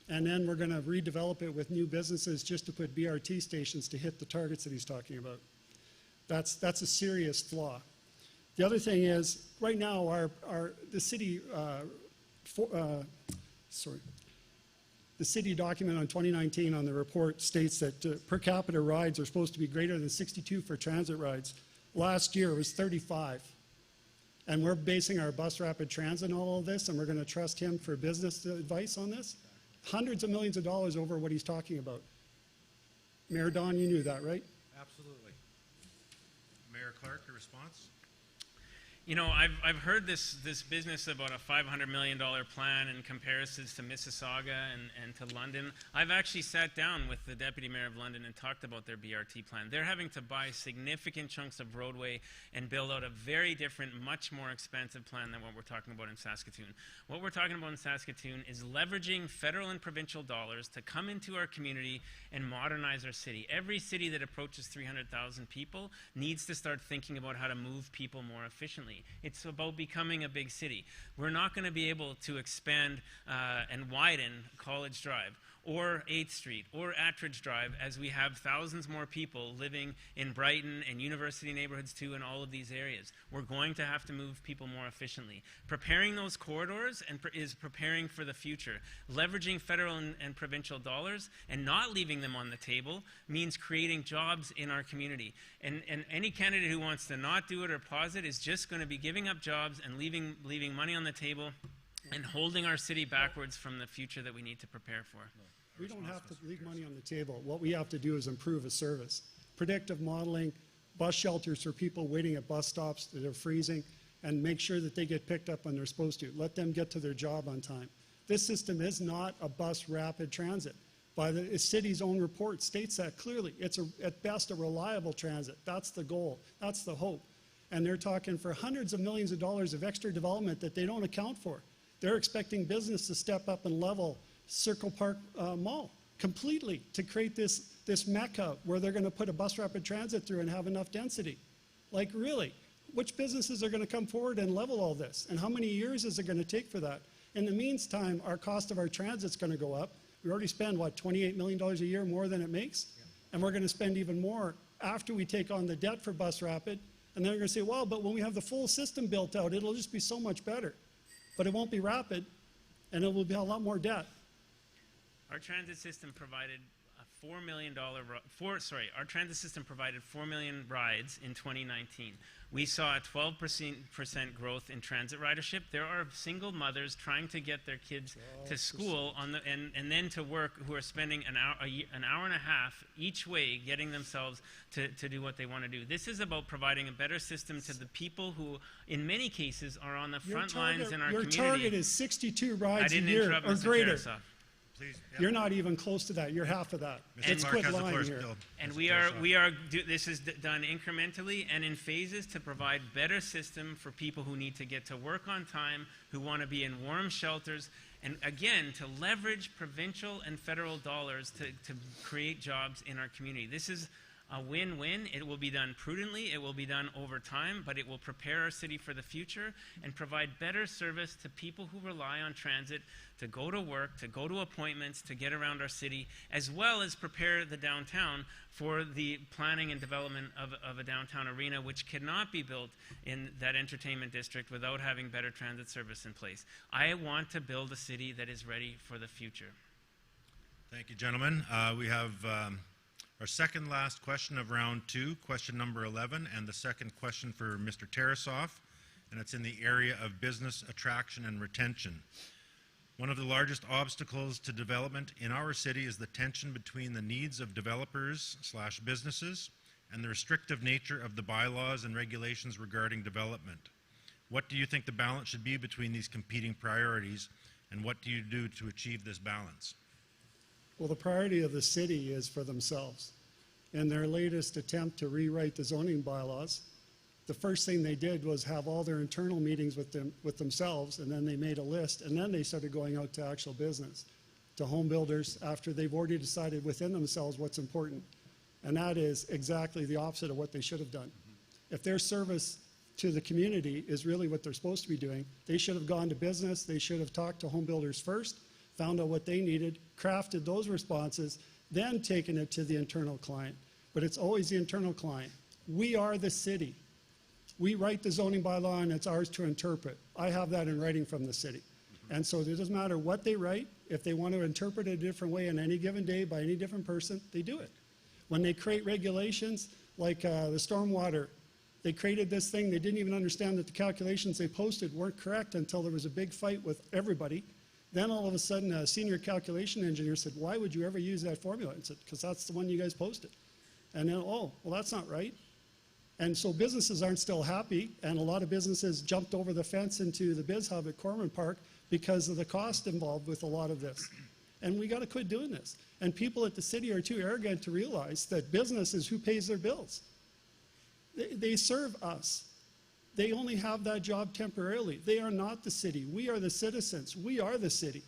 And then we're going to redevelop it with new businesses just to put BRT stations to hit the targets that he's talking about. That's a serious flaw. The other thing is, right now, the city document on 2019 on the report states that per capita rides are supposed to be greater than 62 for transit rides. Last year it was 35. And we're basing our bus rapid transit on all of this, and we're going to trust him for business advice on this. Hundreds of millions of dollars over what he's talking about. Mayor Don, you knew that, right? Absolutely. Mayor Clark, a response? You know, I've heard this business about a $500 million plan and comparisons to Mississauga and to London. I've actually sat down with the Deputy Mayor of London and talked about their BRT plan. They're having to buy significant chunks of roadway and build out a very different, much more expensive plan than what we're talking about in Saskatoon. What we're talking about in Saskatoon is leveraging federal and provincial dollars to come into our community and modernize our city. Every city that approaches 300,000 people needs to start thinking about how to move people more efficiently. It's about becoming a big city. We're not going to be able to expand and widen College Drive or 8th Street or Attridge Drive as we have thousands more people living in Brighton and university neighborhoods too, and all of these areas. We're going to have to move people more efficiently. Preparing those corridors is preparing for the future. Leveraging federal and provincial dollars and not leaving them on the table means creating jobs in our community. And any candidate who wants to not do it or pause it is just going to be giving up jobs and leaving money on the table and holding our city backwards from the future that we need to prepare for. We don't have to leave money on the table. What we have to do is improve a service. Predictive modeling, bus shelters for people waiting at bus stops that are freezing, and make sure that they get picked up when they're supposed to. Let them get to their job on time. This system is not a bus rapid transit. By the city's own report states that clearly. It's at best a reliable transit. That's the goal. That's the hope. And they're talking for hundreds of millions of dollars of extra development that they don't account for. They're expecting business to step up and level Circle Park Mall completely to create this mecca where they're going to put a bus rapid transit through and have enough density. Like, really, which businesses are going to come forward and level all this? And how many years is it going to take for that? In the meantime, our cost of our transit's going to go up. We already spend, what, $28 million a year more than it makes? Yeah. And we're going to spend even more after we take on the debt for bus rapid. And then we're going to say, well, but when we have the full system built out, it'll just be so much better. But it won't be rapid, and it will be a lot more debt. Our transit system provided our transit system provided 4 million rides in 2019. We saw a 12% growth in transit ridership. There are single mothers trying to get their kids to school and then to work who are spending an hour and a half each way getting themselves to do what they want to do. This is about providing a better system to the people who, in many cases, are on the front lines in our community. Your target is 62 rides a year or greater. Please, yeah. You're not even close to that. You're half of that. Let's quit lying here. And this is done incrementally and in phases to provide better system for people who need to get to work on time, who want to be in warm shelters, and again, to leverage provincial and federal dollars to create jobs in our community. This is a win-win. It will be done prudently, it will be done over time, but it will prepare our city for the future and provide better service to people who rely on transit to go to work, to go to appointments, to get around our city, as well as prepare the downtown for the planning and development of a downtown arena, which cannot be built in that entertainment district without having better transit service in place. I want to build a city that is ready for the future. Thank you, gentlemen. We have our second last question of round 2, question number 11, and the second question for Mr. Tarasoff, and it's in the area of business attraction and retention. One of the largest obstacles to development in our city is the tension between the needs of developers/businesses and the restrictive nature of the bylaws and regulations regarding development. What do you think the balance should be between these competing priorities, and what do you do to achieve this balance? Well, the priority of the city is for themselves. In their latest attempt to rewrite the zoning bylaws, the first thing they did was have all their internal meetings with themselves, and then they made a list, and then they started going out to actual business, to home builders, after they've already decided within themselves what's important. And that is exactly the opposite of what they should have done. If their service to the community is really what they're supposed to be doing, they should have gone to business, they should have talked to home builders first, found out what they needed, crafted those responses, then taken it to the internal client. But it's always the internal client. We are the city. We write the zoning bylaw, and it's ours to interpret. I have that in writing from the city. And so it doesn't matter what they write. If they want to interpret it a different way on any given day by any different person, they do it. When they create regulations like the stormwater, they created this thing. They didn't even understand that the calculations they posted weren't correct until there was a big fight with everybody. Then all of a sudden, a senior calculation engineer said, "Why would you ever use that formula?" I said, "Because that's the one you guys posted." And then, "Oh, well, that's not right." And so businesses aren't still happy, and a lot of businesses jumped over the fence into the Biz Hub at Corman Park because of the cost involved with a lot of this. And we got to quit doing this. And people at the city are too arrogant to realize that business is who pays their bills. They serve us. They only have that job temporarily. They are not the city. We are the citizens. We are the city.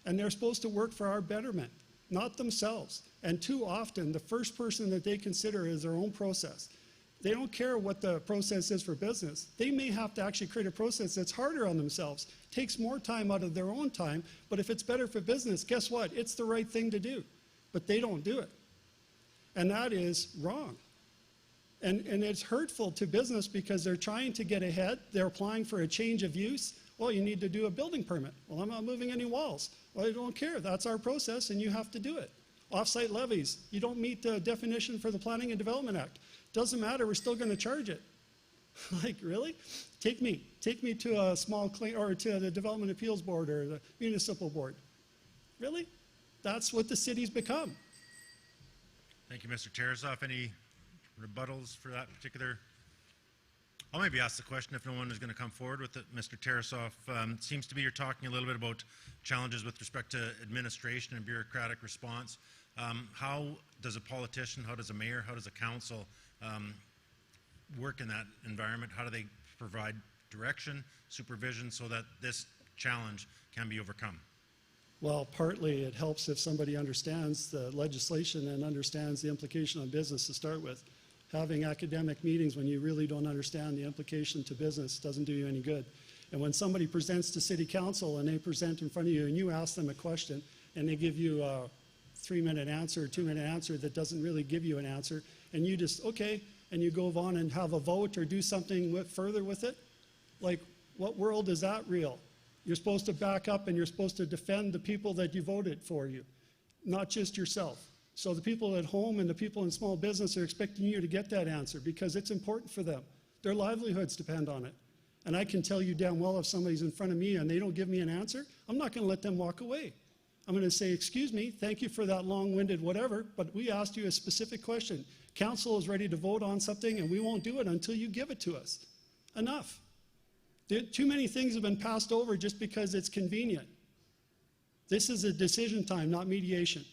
And they're supposed to work for our betterment, not themselves. And too often, the first person that they consider is their own process. They don't care what the process is for business. They may have to actually create a process that's harder on themselves, takes more time out of their own time, but if it's better for business, guess what? It's the right thing to do. But they don't do it. And that is wrong. And it's hurtful to business because they're trying to get ahead. They're applying for a change of use. Well, you need to do a building permit. Well, I'm not moving any walls. Well, I don't care. That's our process, and you have to do it. Off-site levies. You don't meet the definition for the Planning and Development Act. Doesn't matter, we're still going to charge it. Like, really? Take me to a small claim, or to the Development Appeals Board or the Municipal Board. Really? That's what the city's become. Thank you, Mr. Tarasoff. Any rebuttals for that particular? I'll maybe ask the question if no one is going to come forward with it. Mr. Tarasoff, it seems to be you're talking a little bit about challenges with respect to administration and bureaucratic response. How does a politician, how does a mayor, how does a council work in that environment? How do they provide direction, supervision, so that this challenge can be overcome? Well, partly it helps if somebody understands the legislation and understands the implication on business to start with. Having academic meetings when you really don't understand the implication to business doesn't do you any good. And when somebody presents to city council and they present in front of you and you ask them a question and they give you a 3-minute answer or 2-minute answer that doesn't really give you an answer, and you just, okay, and you go on and have a vote or do something further with it, like, what world is that real? You're supposed to back up and you're supposed to defend the people that you voted for you, not just yourself. So the people at home and the people in small business are expecting you to get that answer because it's important for them. Their livelihoods depend on it. And I can tell you damn well if somebody's in front of me and they don't give me an answer, I'm not going to let them walk away. I'm going to say, excuse me, thank you for that long-winded whatever, but we asked you a specific question. Council is ready to vote on something and we won't do it until you give it to us. Enough. Too many things have been passed over just because it's convenient. This is a decision time, not mediation.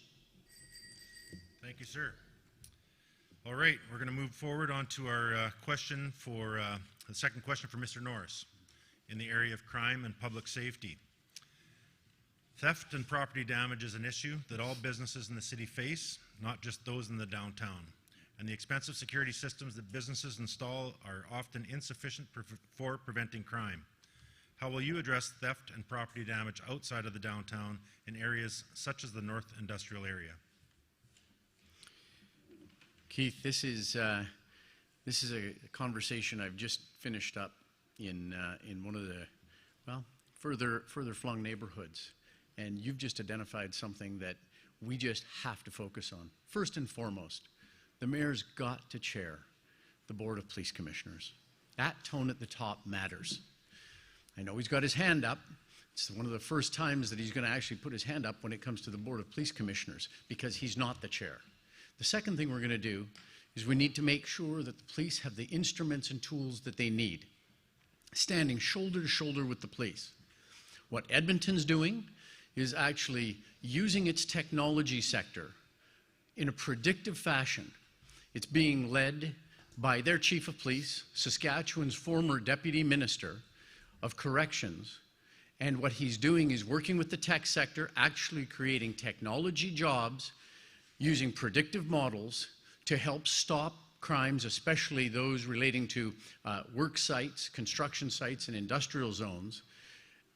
Thank you, sir. All right, we're going to move forward on to our question for the second question for Mr. Norris in the area of crime and public safety. Theft and property damage is an issue that all businesses in the city face, not just those in the downtown. And the expensive security systems that businesses install are often insufficient for preventing crime. How will you address theft and property damage outside of the downtown in areas such as the North Industrial Area? Keith, this is a conversation I've just finished up in one of the, well, further flung neighborhoods. And you've just identified something that we just have to focus on. First and foremost, the mayor's got to chair the Board of Police Commissioners. That tone at the top matters. I know he's got his hand up. It's one of the first times that he's going to actually put his hand up when it comes to the Board of Police Commissioners because he's not the chair. The second thing we're going to do is we need to make sure that the police have the instruments and tools that they need, standing shoulder to shoulder with the police. What Edmonton's doing is actually using its technology sector in a predictive fashion. It's being led by their chief of police, Saskatchewan's former deputy minister of corrections. And what he's doing is working with the tech sector, actually creating technology jobs using predictive models to help stop crimes, especially those relating to work sites, construction sites, and industrial zones,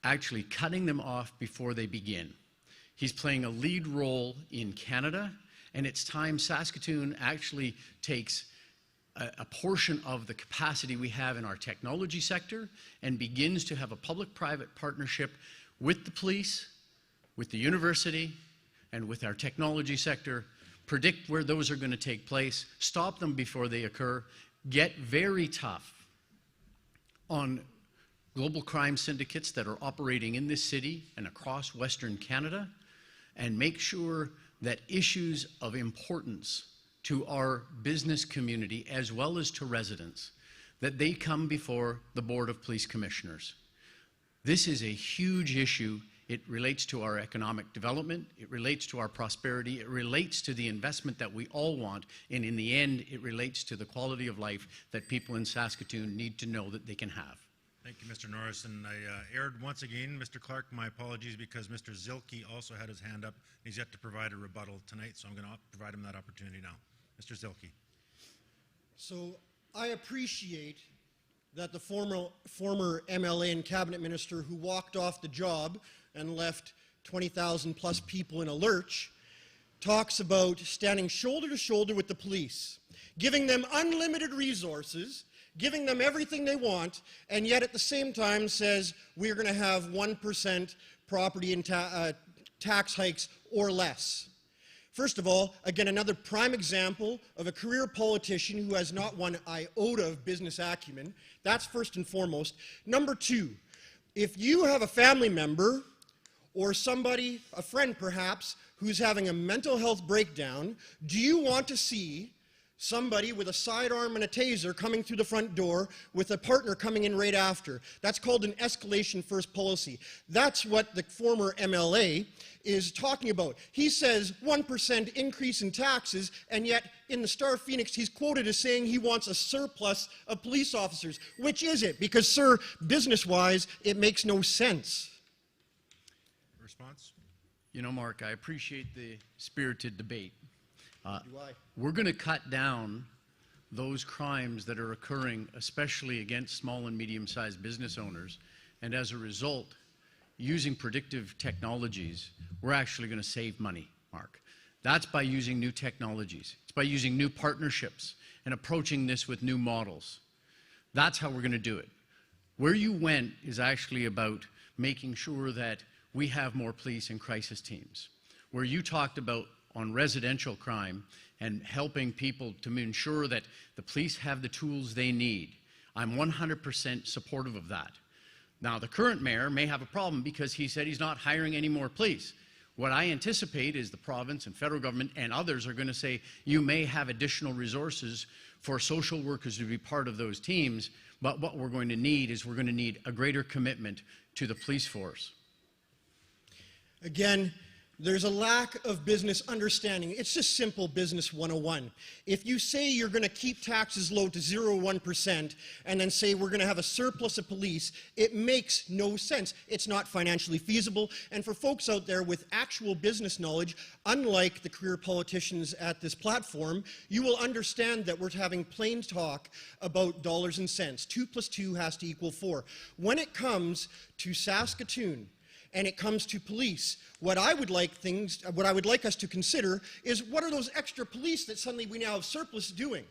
actually cutting them off before they begin. He's playing a lead role in Canada, and it's time Saskatoon actually takes a portion of the capacity we have in our technology sector and begins to have a public-private partnership with the police, with the university, and with our technology sector, predict where those are going to take place, stop them before they occur, get very tough on global crime syndicates that are operating in this city and across Western Canada, and make sure that issues of importance to our business community as well as to residents, that they come before the Board of Police Commissioners. This is a huge issue. It relates to our economic development, it relates to our prosperity, it relates to the investment that we all want, and in the end, it relates to the quality of life that people in Saskatoon need to know that they can have. Thank you, Mr. Norris. And I erred once again. Mr. Clark, my apologies, because Mr. Zilke also had his hand up. He's yet to provide a rebuttal tonight, so I'm going to provide him that opportunity now. Mr. Zilke. So I appreciate that the former MLA and cabinet minister who walked off the job and left 20,000 plus people in a lurch talks about standing shoulder to shoulder with the police, giving them unlimited resources, giving them everything they want, and yet at the same time says we're going to have 1% property and tax hikes or less. First of all, again, another prime example of a career politician who has not one iota of business acumen. That's first and foremost. Number two, if you have a family member or somebody, a friend perhaps, who's having a mental health breakdown, do you want to see somebody with a sidearm and a taser coming through the front door with a partner coming in right after? That's called an escalation first policy. That's what the former MLA is talking about. He says 1% increase in taxes, and yet in the Star Phoenix he's quoted as saying he wants a surplus of police officers. Which is it? Because, sir, business-wise, it makes no sense. Response? You know, Mark, I appreciate the spirited debate. Do I? We're going to cut down those crimes that are occurring, especially against small and medium-sized business owners, and as a result, using predictive technologies, we're actually going to save money, Mark. That's by using new technologies. It's by using new partnerships and approaching this with new models. That's how we're going to do it. Where you went is actually about making sure that we have more police and crisis teams. Where you talked about on residential crime and helping people to ensure that the police have the tools they need, I'm 100% supportive of that. Now, the current mayor may have a problem because he said he's not hiring any more police. What I anticipate is the province and federal government and others are going to say, you may have additional resources for social workers to be part of those teams, but what we're going to need is we're going to need a greater commitment to the police force. Again, there's a lack of business understanding. It's just simple business 101. If you say you're going to keep taxes low to 0.1% and then say we're going to have a surplus of police, it makes no sense. It's not financially feasible. And for folks out there with actual business knowledge, unlike the career politicians at this platform, you will understand that we're having plain talk about dollars and cents. 2 + 2 has to equal 4. When it comes to Saskatoon, and it comes to police, what I would like us to consider is what are those extra police that suddenly we now have surplus doing?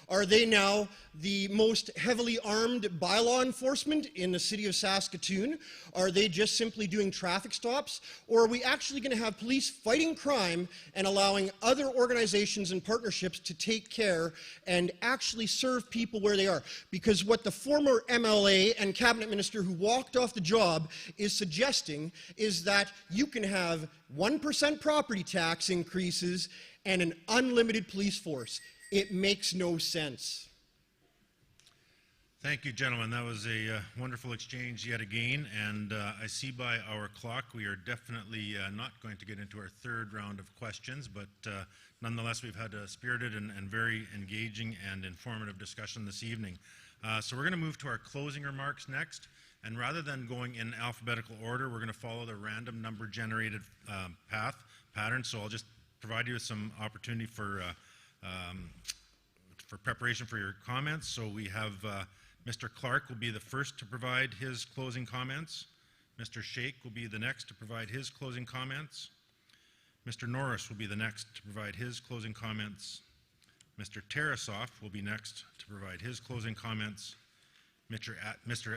Are they now the most heavily armed by law enforcement in the city of Saskatoon? Are they just simply doing traffic stops? Or are we actually going to have police fighting crime and allowing other organizations and partnerships to take care and actually serve people where they are? Because what the former MLA and cabinet minister who walked off the job is suggesting is that you can have 1% property tax increases and an unlimited police force. It makes no sense. Thank you, gentlemen. That was a wonderful exchange yet again, and I see by our clock we are definitely not going to get into our third round of questions, but nonetheless we've had a spirited and very engaging and informative discussion this evening. So we're going to move to our closing remarks next, and rather than going in alphabetical order, we're going to follow the random number generated pattern, so I'll just provide you with some opportunity for preparation for your comments. So we have Mr. Clark will be the first to provide his closing comments. Mr. Sheikh will be the next to provide his closing comments. Mr. Norris will be the next to provide his closing comments. Mr. Tarasoff will be next to provide his closing comments. Mr.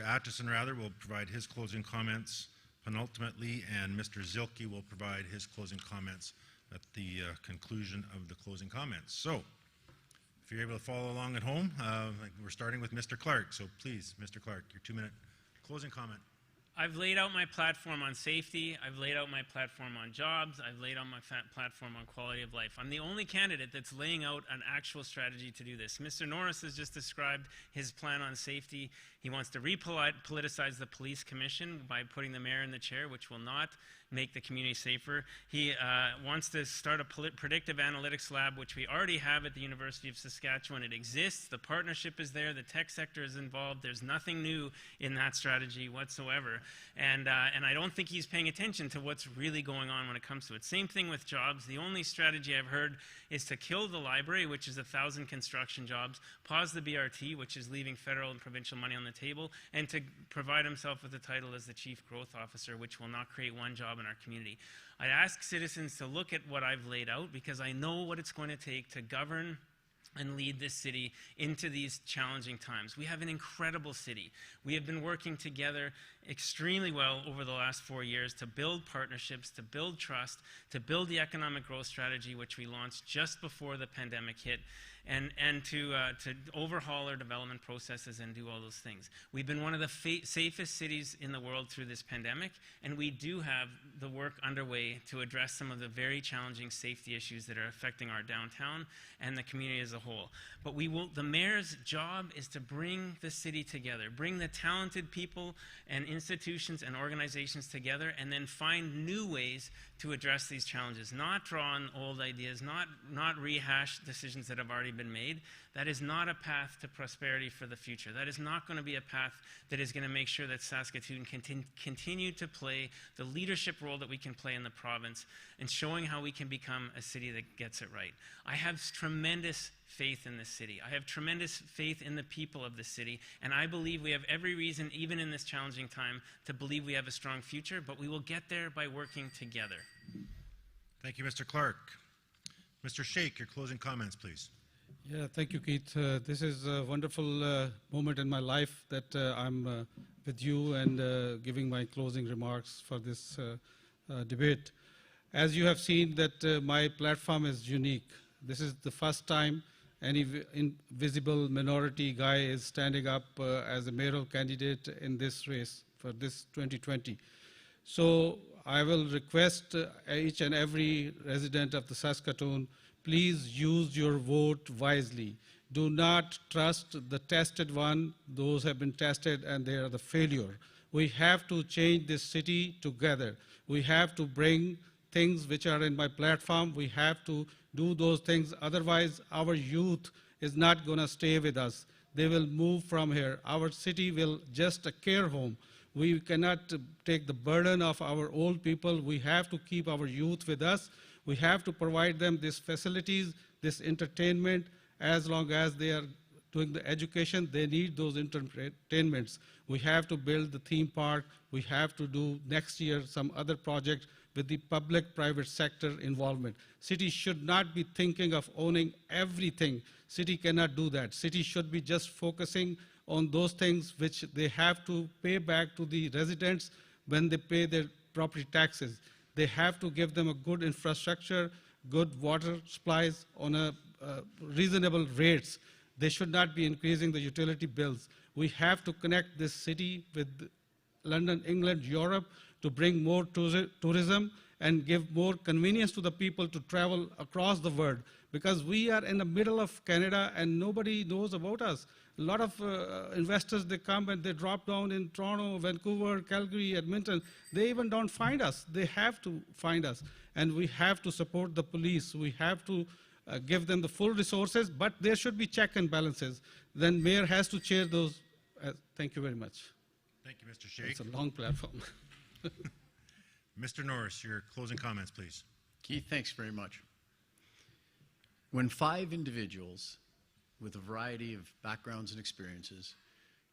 Atchison will provide his closing comments penultimately, and Mr. Zilke will provide his closing comments at the conclusion of the closing comments. So, if you're able to follow along at home, we're starting with Mr. Clark. So please, Mr. Clark, your 2-minute closing comment. I've laid out my platform on safety. I've laid out my platform on jobs. I've laid out my platform on quality of life. I'm the only candidate that's laying out an actual strategy to do this. Mr. Norris has just described his plan on safety. He wants to repoliticize the police commission by putting the mayor in the chair, which will not make the community safer. He wants to start a predictive analytics lab, which we already have at the University of Saskatchewan. It exists. The partnership is there. The tech sector is involved. There's nothing new in that strategy whatsoever. And I don't think he's paying attention to what's really going on when it comes to it. Same thing with jobs. The only strategy I've heard is to kill the library, which is 1,000 construction jobs, pause the BRT, which is leaving federal and provincial money on the table, and to provide himself with a title as the Chief Growth Officer, which will not create one job in our community. I ask citizens to look at what I've laid out because I know what it's going to take to govern and lead this city into these challenging times. We have an incredible city. We have been working together extremely well over the last 4 years to build partnerships, to build trust, to build the economic growth strategy, which we launched just before the pandemic hit, and to overhaul our development processes and do all those things. We've been one of the safest cities in the world through this pandemic, and we do have the work underway to address some of the very challenging safety issues that are affecting our downtown and the community as a whole. But the mayor's job is to bring the city together, bring the talented people and institutions and organizations together, and then find new ways to address these challenges, not draw on old ideas, not rehash decisions that have already been made. That is not a path to prosperity for the future. That is not going to be a path that is going to make sure that Saskatoon can continue to play the leadership role that we can play in the province and showing how we can become a city that gets it right. I have tremendous faith in this city. I have tremendous faith in the people of this city, and I believe we have every reason, even in this challenging time, to believe we have a strong future, but we will get there by working together. Thank you, Mr. Clark. Mr. Sheikh, your closing comments, please. Yeah, thank you, Keith. This is a wonderful moment in my life that I'm with you and giving my closing remarks for this debate. As you have seen that my platform is unique. This is the first time any invisible minority guy is standing up as a mayoral candidate in this race for this 2020. So I will request each and every resident of the Saskatoon, please use your vote wisely. Do not trust the tested one. Those have been tested and they are the failure. We have to change this city together. We have to bring things which are in my platform. We have to do those things. Otherwise, our youth is not going to stay with us. They will move from here. Our city will just a care home. We cannot take the burden of our old people. We have to keep our youth with us. We have to provide them these facilities, this entertainment. As long as they are doing the education, they need those entertainments. We have to build the theme park. We have to do next year some other project with the public-private sector involvement. City should not be thinking of owning everything. City cannot do that. City should be just focusing on those things which they have to pay back to the residents when they pay their property taxes. They have to give them a good infrastructure, good water supplies on a reasonable rates. They should not be increasing the utility bills. We have to connect this city with London, England, Europe to bring more tourism and give more convenience to the people to travel across the world. Because we are in the middle of Canada and nobody knows about us. A lot of investors, they come and they drop down in Toronto, Vancouver, Calgary, Edmonton. They even don't find us. They have to find us. And we have to support the police. We have to give them the full resources, but there should be check and balances. Then mayor has to chair those. Thank you very much. Thank you, Mr. Sheikh. It's a long platform. Mr. Norris, your closing comments, please. Keith, thanks very much. When 5 individuals with a variety of backgrounds and experiences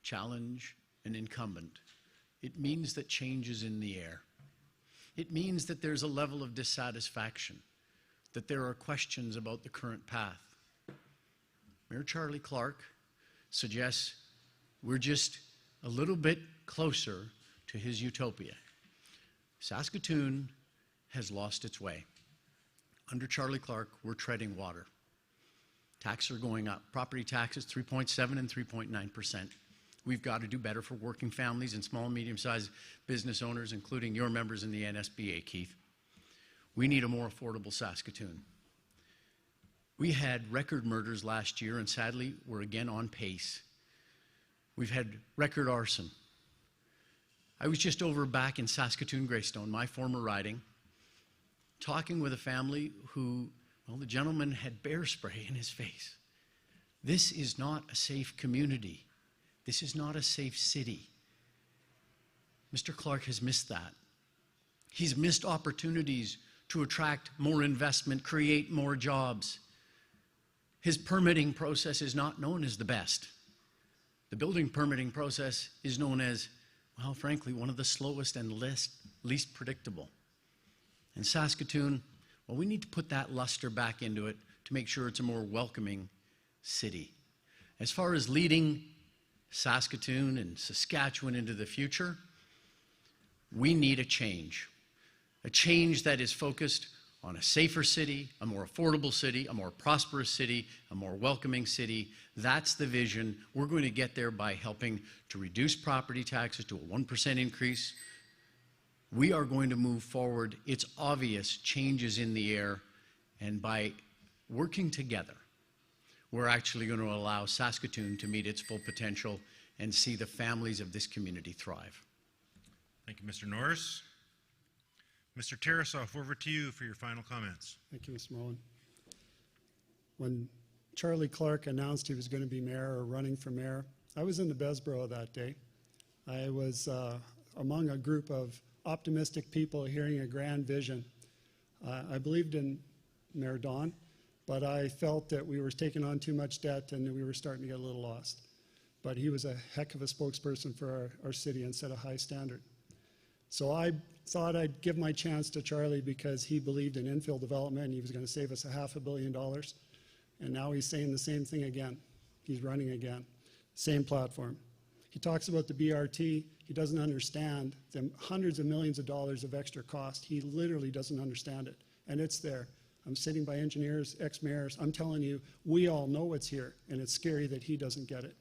challenge an incumbent, it means that change is in the air. It means that there's a level of dissatisfaction, that there are questions about the current path. Mayor Charlie Clark suggests we're just a little bit closer to his utopia. Saskatoon has lost its way. Under Charlie Clark, we're treading water. Taxes are going up. Property taxes, 3.7 and 3.9%. We've got to do better for working families and small and medium-sized business owners, including your members in the NSBA, Keith. We need a more affordable Saskatoon. We had record murders last year, and sadly, we're again on pace. We've had record arson. I was just over back in Saskatoon, Greystone, my former riding, talking with a family who, well, the gentleman had bear spray in his face. This is not a safe community. This is not a safe city. Mr. Clark has missed that. He's missed opportunities to attract more investment, create more jobs. His permitting process is not known as the best. The building permitting process is known as, well, frankly, one of the slowest and least predictable. In Saskatoon, well, we need to put that luster back into it to make sure it's a more welcoming city. As far as leading Saskatoon and Saskatchewan into the future, we need a change that is focused on a safer city, a more affordable city, a more prosperous city, a more welcoming city. That's the vision. We're going to get there by helping to reduce property taxes to a 1% increase. We are going to move forward. It's obvious change is in the air, and by working together, we're actually going to allow Saskatoon to meet its full potential and see the families of this community thrive. Thank you, Mr. Norris. Mr. Tarasoff, over to you for your final comments. Thank you, Mr. Mullen. When Charlie Clark announced he was going to be mayor or running for mayor, I was in the Besborough that day. I was among a group of optimistic people hearing a grand vision. I believed in Mayor Don, but I felt that we were taking on too much debt and that we were starting to get a little lost. But he was a heck of a spokesperson for our city and set a high standard. So I thought I'd give my chance to Charlie because he believed in infill development and he was going to save us $500 million. And now he's saying the same thing again. He's running again. Same platform. He talks about the BRT. He doesn't understand the hundreds of millions of dollars of extra cost. He literally doesn't understand it. And it's there. I'm sitting by engineers, ex-mayors. I'm telling you, we all know it's here, and it's scary that he doesn't get it.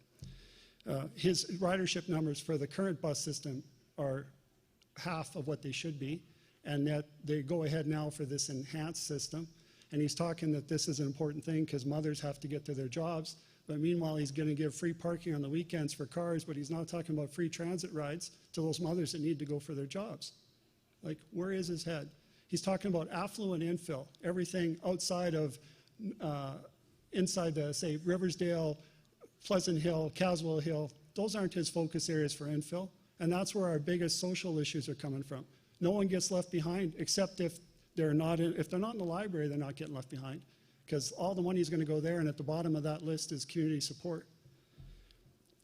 His ridership numbers for the current bus system are half of what they should be, and that they go ahead now for this enhanced system. And he's talking that this is an important thing because mothers have to get to their jobs. But meanwhile, he's going to give free parking on the weekends for cars, but he's not talking about free transit rides to those mothers that need to go for their jobs. Like, where is his head? He's talking about affluent infill, everything outside of, inside the, say, Riversdale, Pleasant Hill, Caswell Hill. Those aren't his focus areas for infill, and that's where our biggest social issues are coming from. No one gets left behind, except if they're not in the library, they're not getting left behind, because all the money is going to go there, and at the bottom of that list is community support.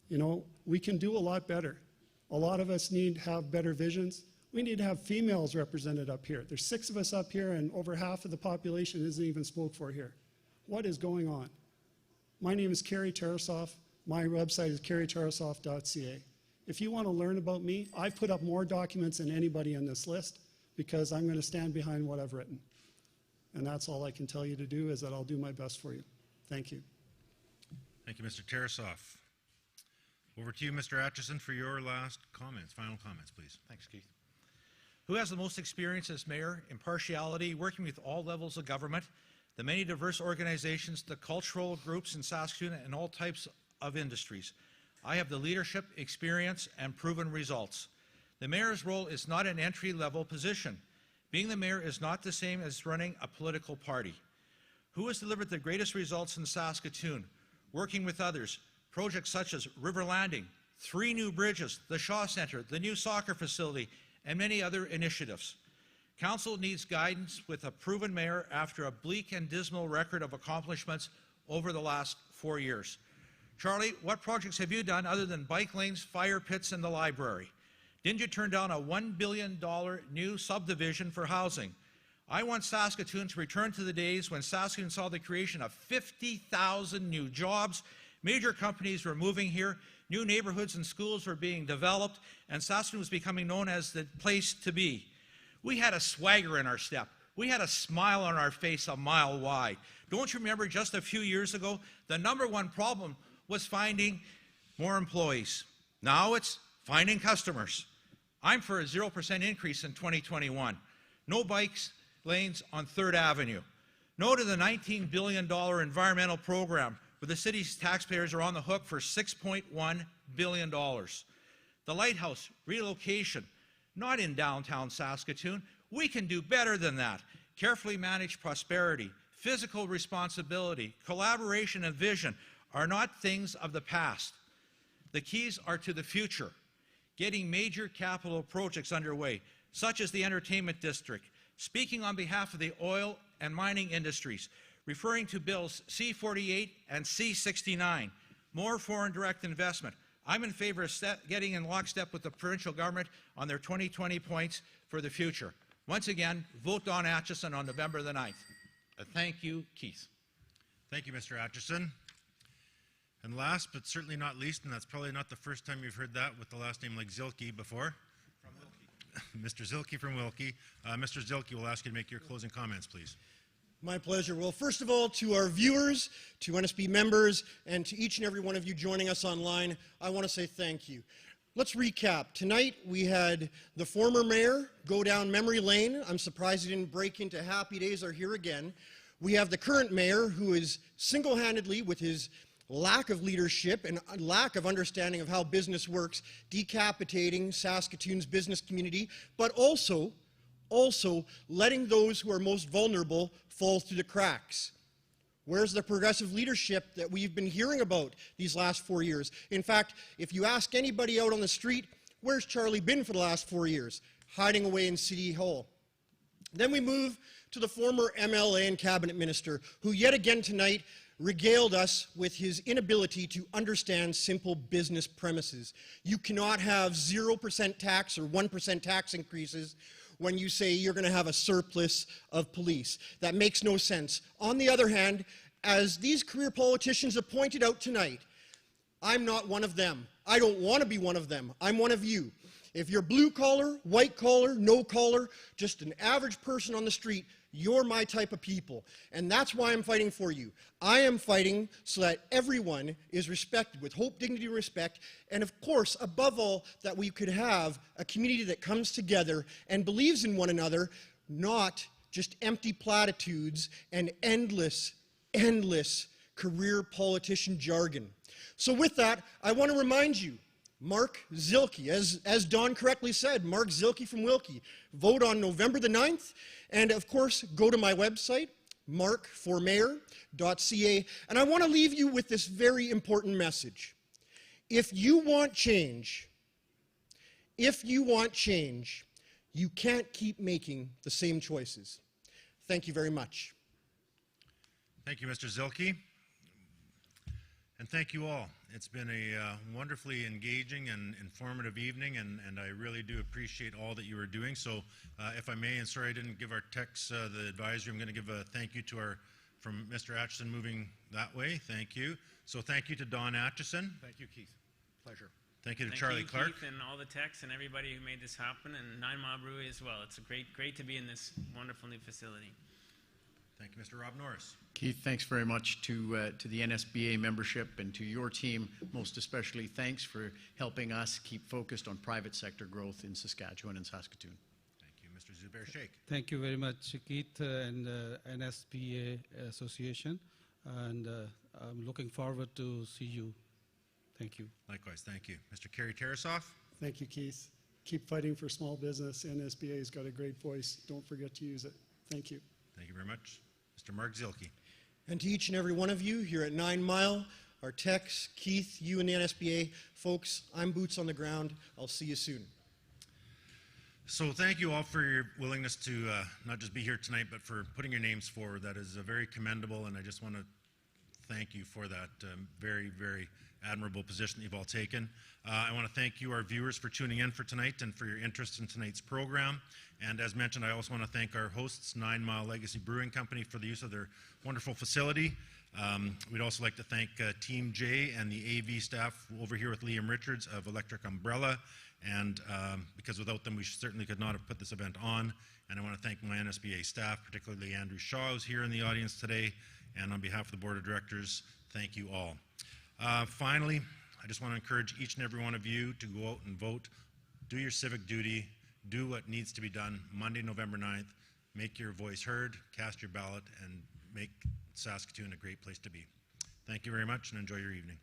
You know, we can do a lot better. A lot of us need to have better visions. We need to have females represented up here. There's 6 of us up here, and over half of the population isn't even spoke for here. What is going on? My name is Kerry Tarasoff. My website is kerrytarasoff.ca. If you want to learn about me, I've put up more documents than anybody on this list because I'm going to stand behind what I've written. And that's all I can tell you to do, is that I'll do my best for you. Thank you. Thank you, Mr. Tarasoff. Over to you, Mr. Atchison, for your last comments, final comments, please. Thanks, Keith. Who has the most experience as mayor? Impartiality, working with all levels of government, the many diverse organizations, the cultural groups in Saskatoon, and all types of industries. I have the leadership, experience, and proven results. The mayor's role is not an entry-level position. Being the mayor is not the same as running a political party. Who has delivered the greatest results in Saskatoon? Working with others, projects such as River Landing, 3 new bridges, the Shaw Centre, the new soccer facility, and many other initiatives. Council needs guidance with a proven mayor after a bleak and dismal record of accomplishments over the last 4 years. Charlie, what projects have you done other than bike lanes, fire pits, and the library? Didn't you turn down a $1 billion new subdivision for housing? I want Saskatoon to return to the days when Saskatoon saw the creation of 50,000 new jobs. Major companies were moving here, new neighborhoods and schools were being developed, and Saskatoon was becoming known as the place to be. We had a swagger in our step. We had a smile on our face a mile wide. Don't you remember just a few years ago, the #1 problem was finding more employees. Now it's finding customers. I'm for a 0% increase in 2021. No bikes lanes on 3rd Avenue. No to the $19 billion environmental program where the city's taxpayers are on the hook for $6.1 billion. The lighthouse relocation, not in downtown Saskatoon. We can do better than that. Carefully managed prosperity, physical responsibility, collaboration, and vision are not things of the past. The keys are to the future. Getting major capital projects underway, such as the entertainment district, speaking on behalf of the oil and mining industries, referring to bills C-48 and C-69, more foreign direct investment. I'm in favor of getting in lockstep with the provincial government on their 2020 points for the future. Once again, vote Don Atchison on November the 9th. Thank you, Keith. Thank you, Mr. Atchison. And last but certainly not least, and that's probably not the first time you've heard that with the last name like Zilke before. From Wilkie. Mr. Zilke from Wilkie. Mr. Zilke will ask you to make your closing comments, please. My pleasure. Well, first of all, to our viewers, to NSB members, and to each and every one of you joining us online, I want to say thank you. Let's recap. Tonight, we had the former mayor go down memory lane. I'm surprised he didn't break into happy days or here again. We have the current mayor who is single-handedly, with his lack of leadership and lack of understanding of how business works, decapitating Saskatoon's business community, but also letting those who are most vulnerable fall through the cracks. Where's the progressive leadership that we've been hearing about these last 4 years? In fact, if you ask anybody out on the street, where's Charlie been for the last 4 years? Hiding away in City Hall. Then we move to the former MLA and cabinet minister, who yet again tonight regaled us with his inability to understand simple business premises. You cannot have 0% tax or 1% tax increases when you say you're going to have a surplus of police. That makes no sense. On the other hand, as these career politicians have pointed out tonight, I'm not one of them. I don't want to be one of them. I'm one of you. If you're blue collar, white collar, no collar, just an average person on the street, you're my type of people. And that's why I'm fighting for you. I am fighting so that everyone is respected with hope, dignity, and respect. And of course, above all, that we could have a community that comes together and believes in one another, not just empty platitudes and endless career politician jargon. So with that, I want to remind you, Mark Zilke, as Don correctly said, Mark Zilke from Wilkie. Vote on November the 9th. And of course, go to my website, markformayor.ca. And I want to leave you with this very important message. If you want change, you can't keep making the same choices. Thank you very much. Thank you, Mr. Zilke. And thank you all. It's been a wonderfully engaging and informative evening, and I really do appreciate all that you are doing. So if I may, and sorry I didn't give our techs the advisory, I'm going to give a thank you to from Mr. Atchison moving that way. Thank you. So thank you to Don Atchison. Thank you, Keith. Pleasure. Thank you to Charlie Clark. Keith, and all the techs and everybody who made this happen, and 9 Mile Brewery as well. It's great to be in this wonderful new facility. Thank you, Mr. Rob Norris. Keith, thanks very much to the NSBA membership and to your team, most especially. Thanks for helping us keep focused on private sector growth in Saskatchewan and Saskatoon. Thank you, Mr. Zubair Sheikh. Thank you very much, Keith and NSBA Association. And I'm looking forward to see you Thank you. Likewise, thank you. Mr. Kerry Tarasoff? Thank you, Keith. Keep fighting for small business. NSBA's got a great voice. Don't forget to use it. Thank you. Thank you very much. Mr. Mark Zilke? And to each and every one of you here at 9 Mile, our techs, Keith, you and the NSBA, folks, I'm boots on the ground. I'll see you soon. So thank you all for your willingness to not just be here tonight, but for putting your names forward. That is very commendable, and I just want to thank you for that very, very admirable position that you've all taken. I want to thank you, our viewers, for tuning in for tonight and for your interest in tonight's program. And as mentioned, I also want to thank our hosts, 9 Mile Legacy Brewing Company, for the use of their wonderful facility. We'd also like to thank Team J and the AV staff over here with Liam Richards of Electric Umbrella, and because without them we certainly could not have put this event on. And I want to thank my NSBA staff, particularly Andrew Shaw, who's here in the audience today, and on behalf of the Board of Directors, thank you all. Finally, I just want to encourage each and every one of you to go out and vote, do your civic duty, do what needs to be done Monday, November 9th, make your voice heard, cast your ballot, and make Saskatoon a great place to be. Thank you very much, and enjoy your evening.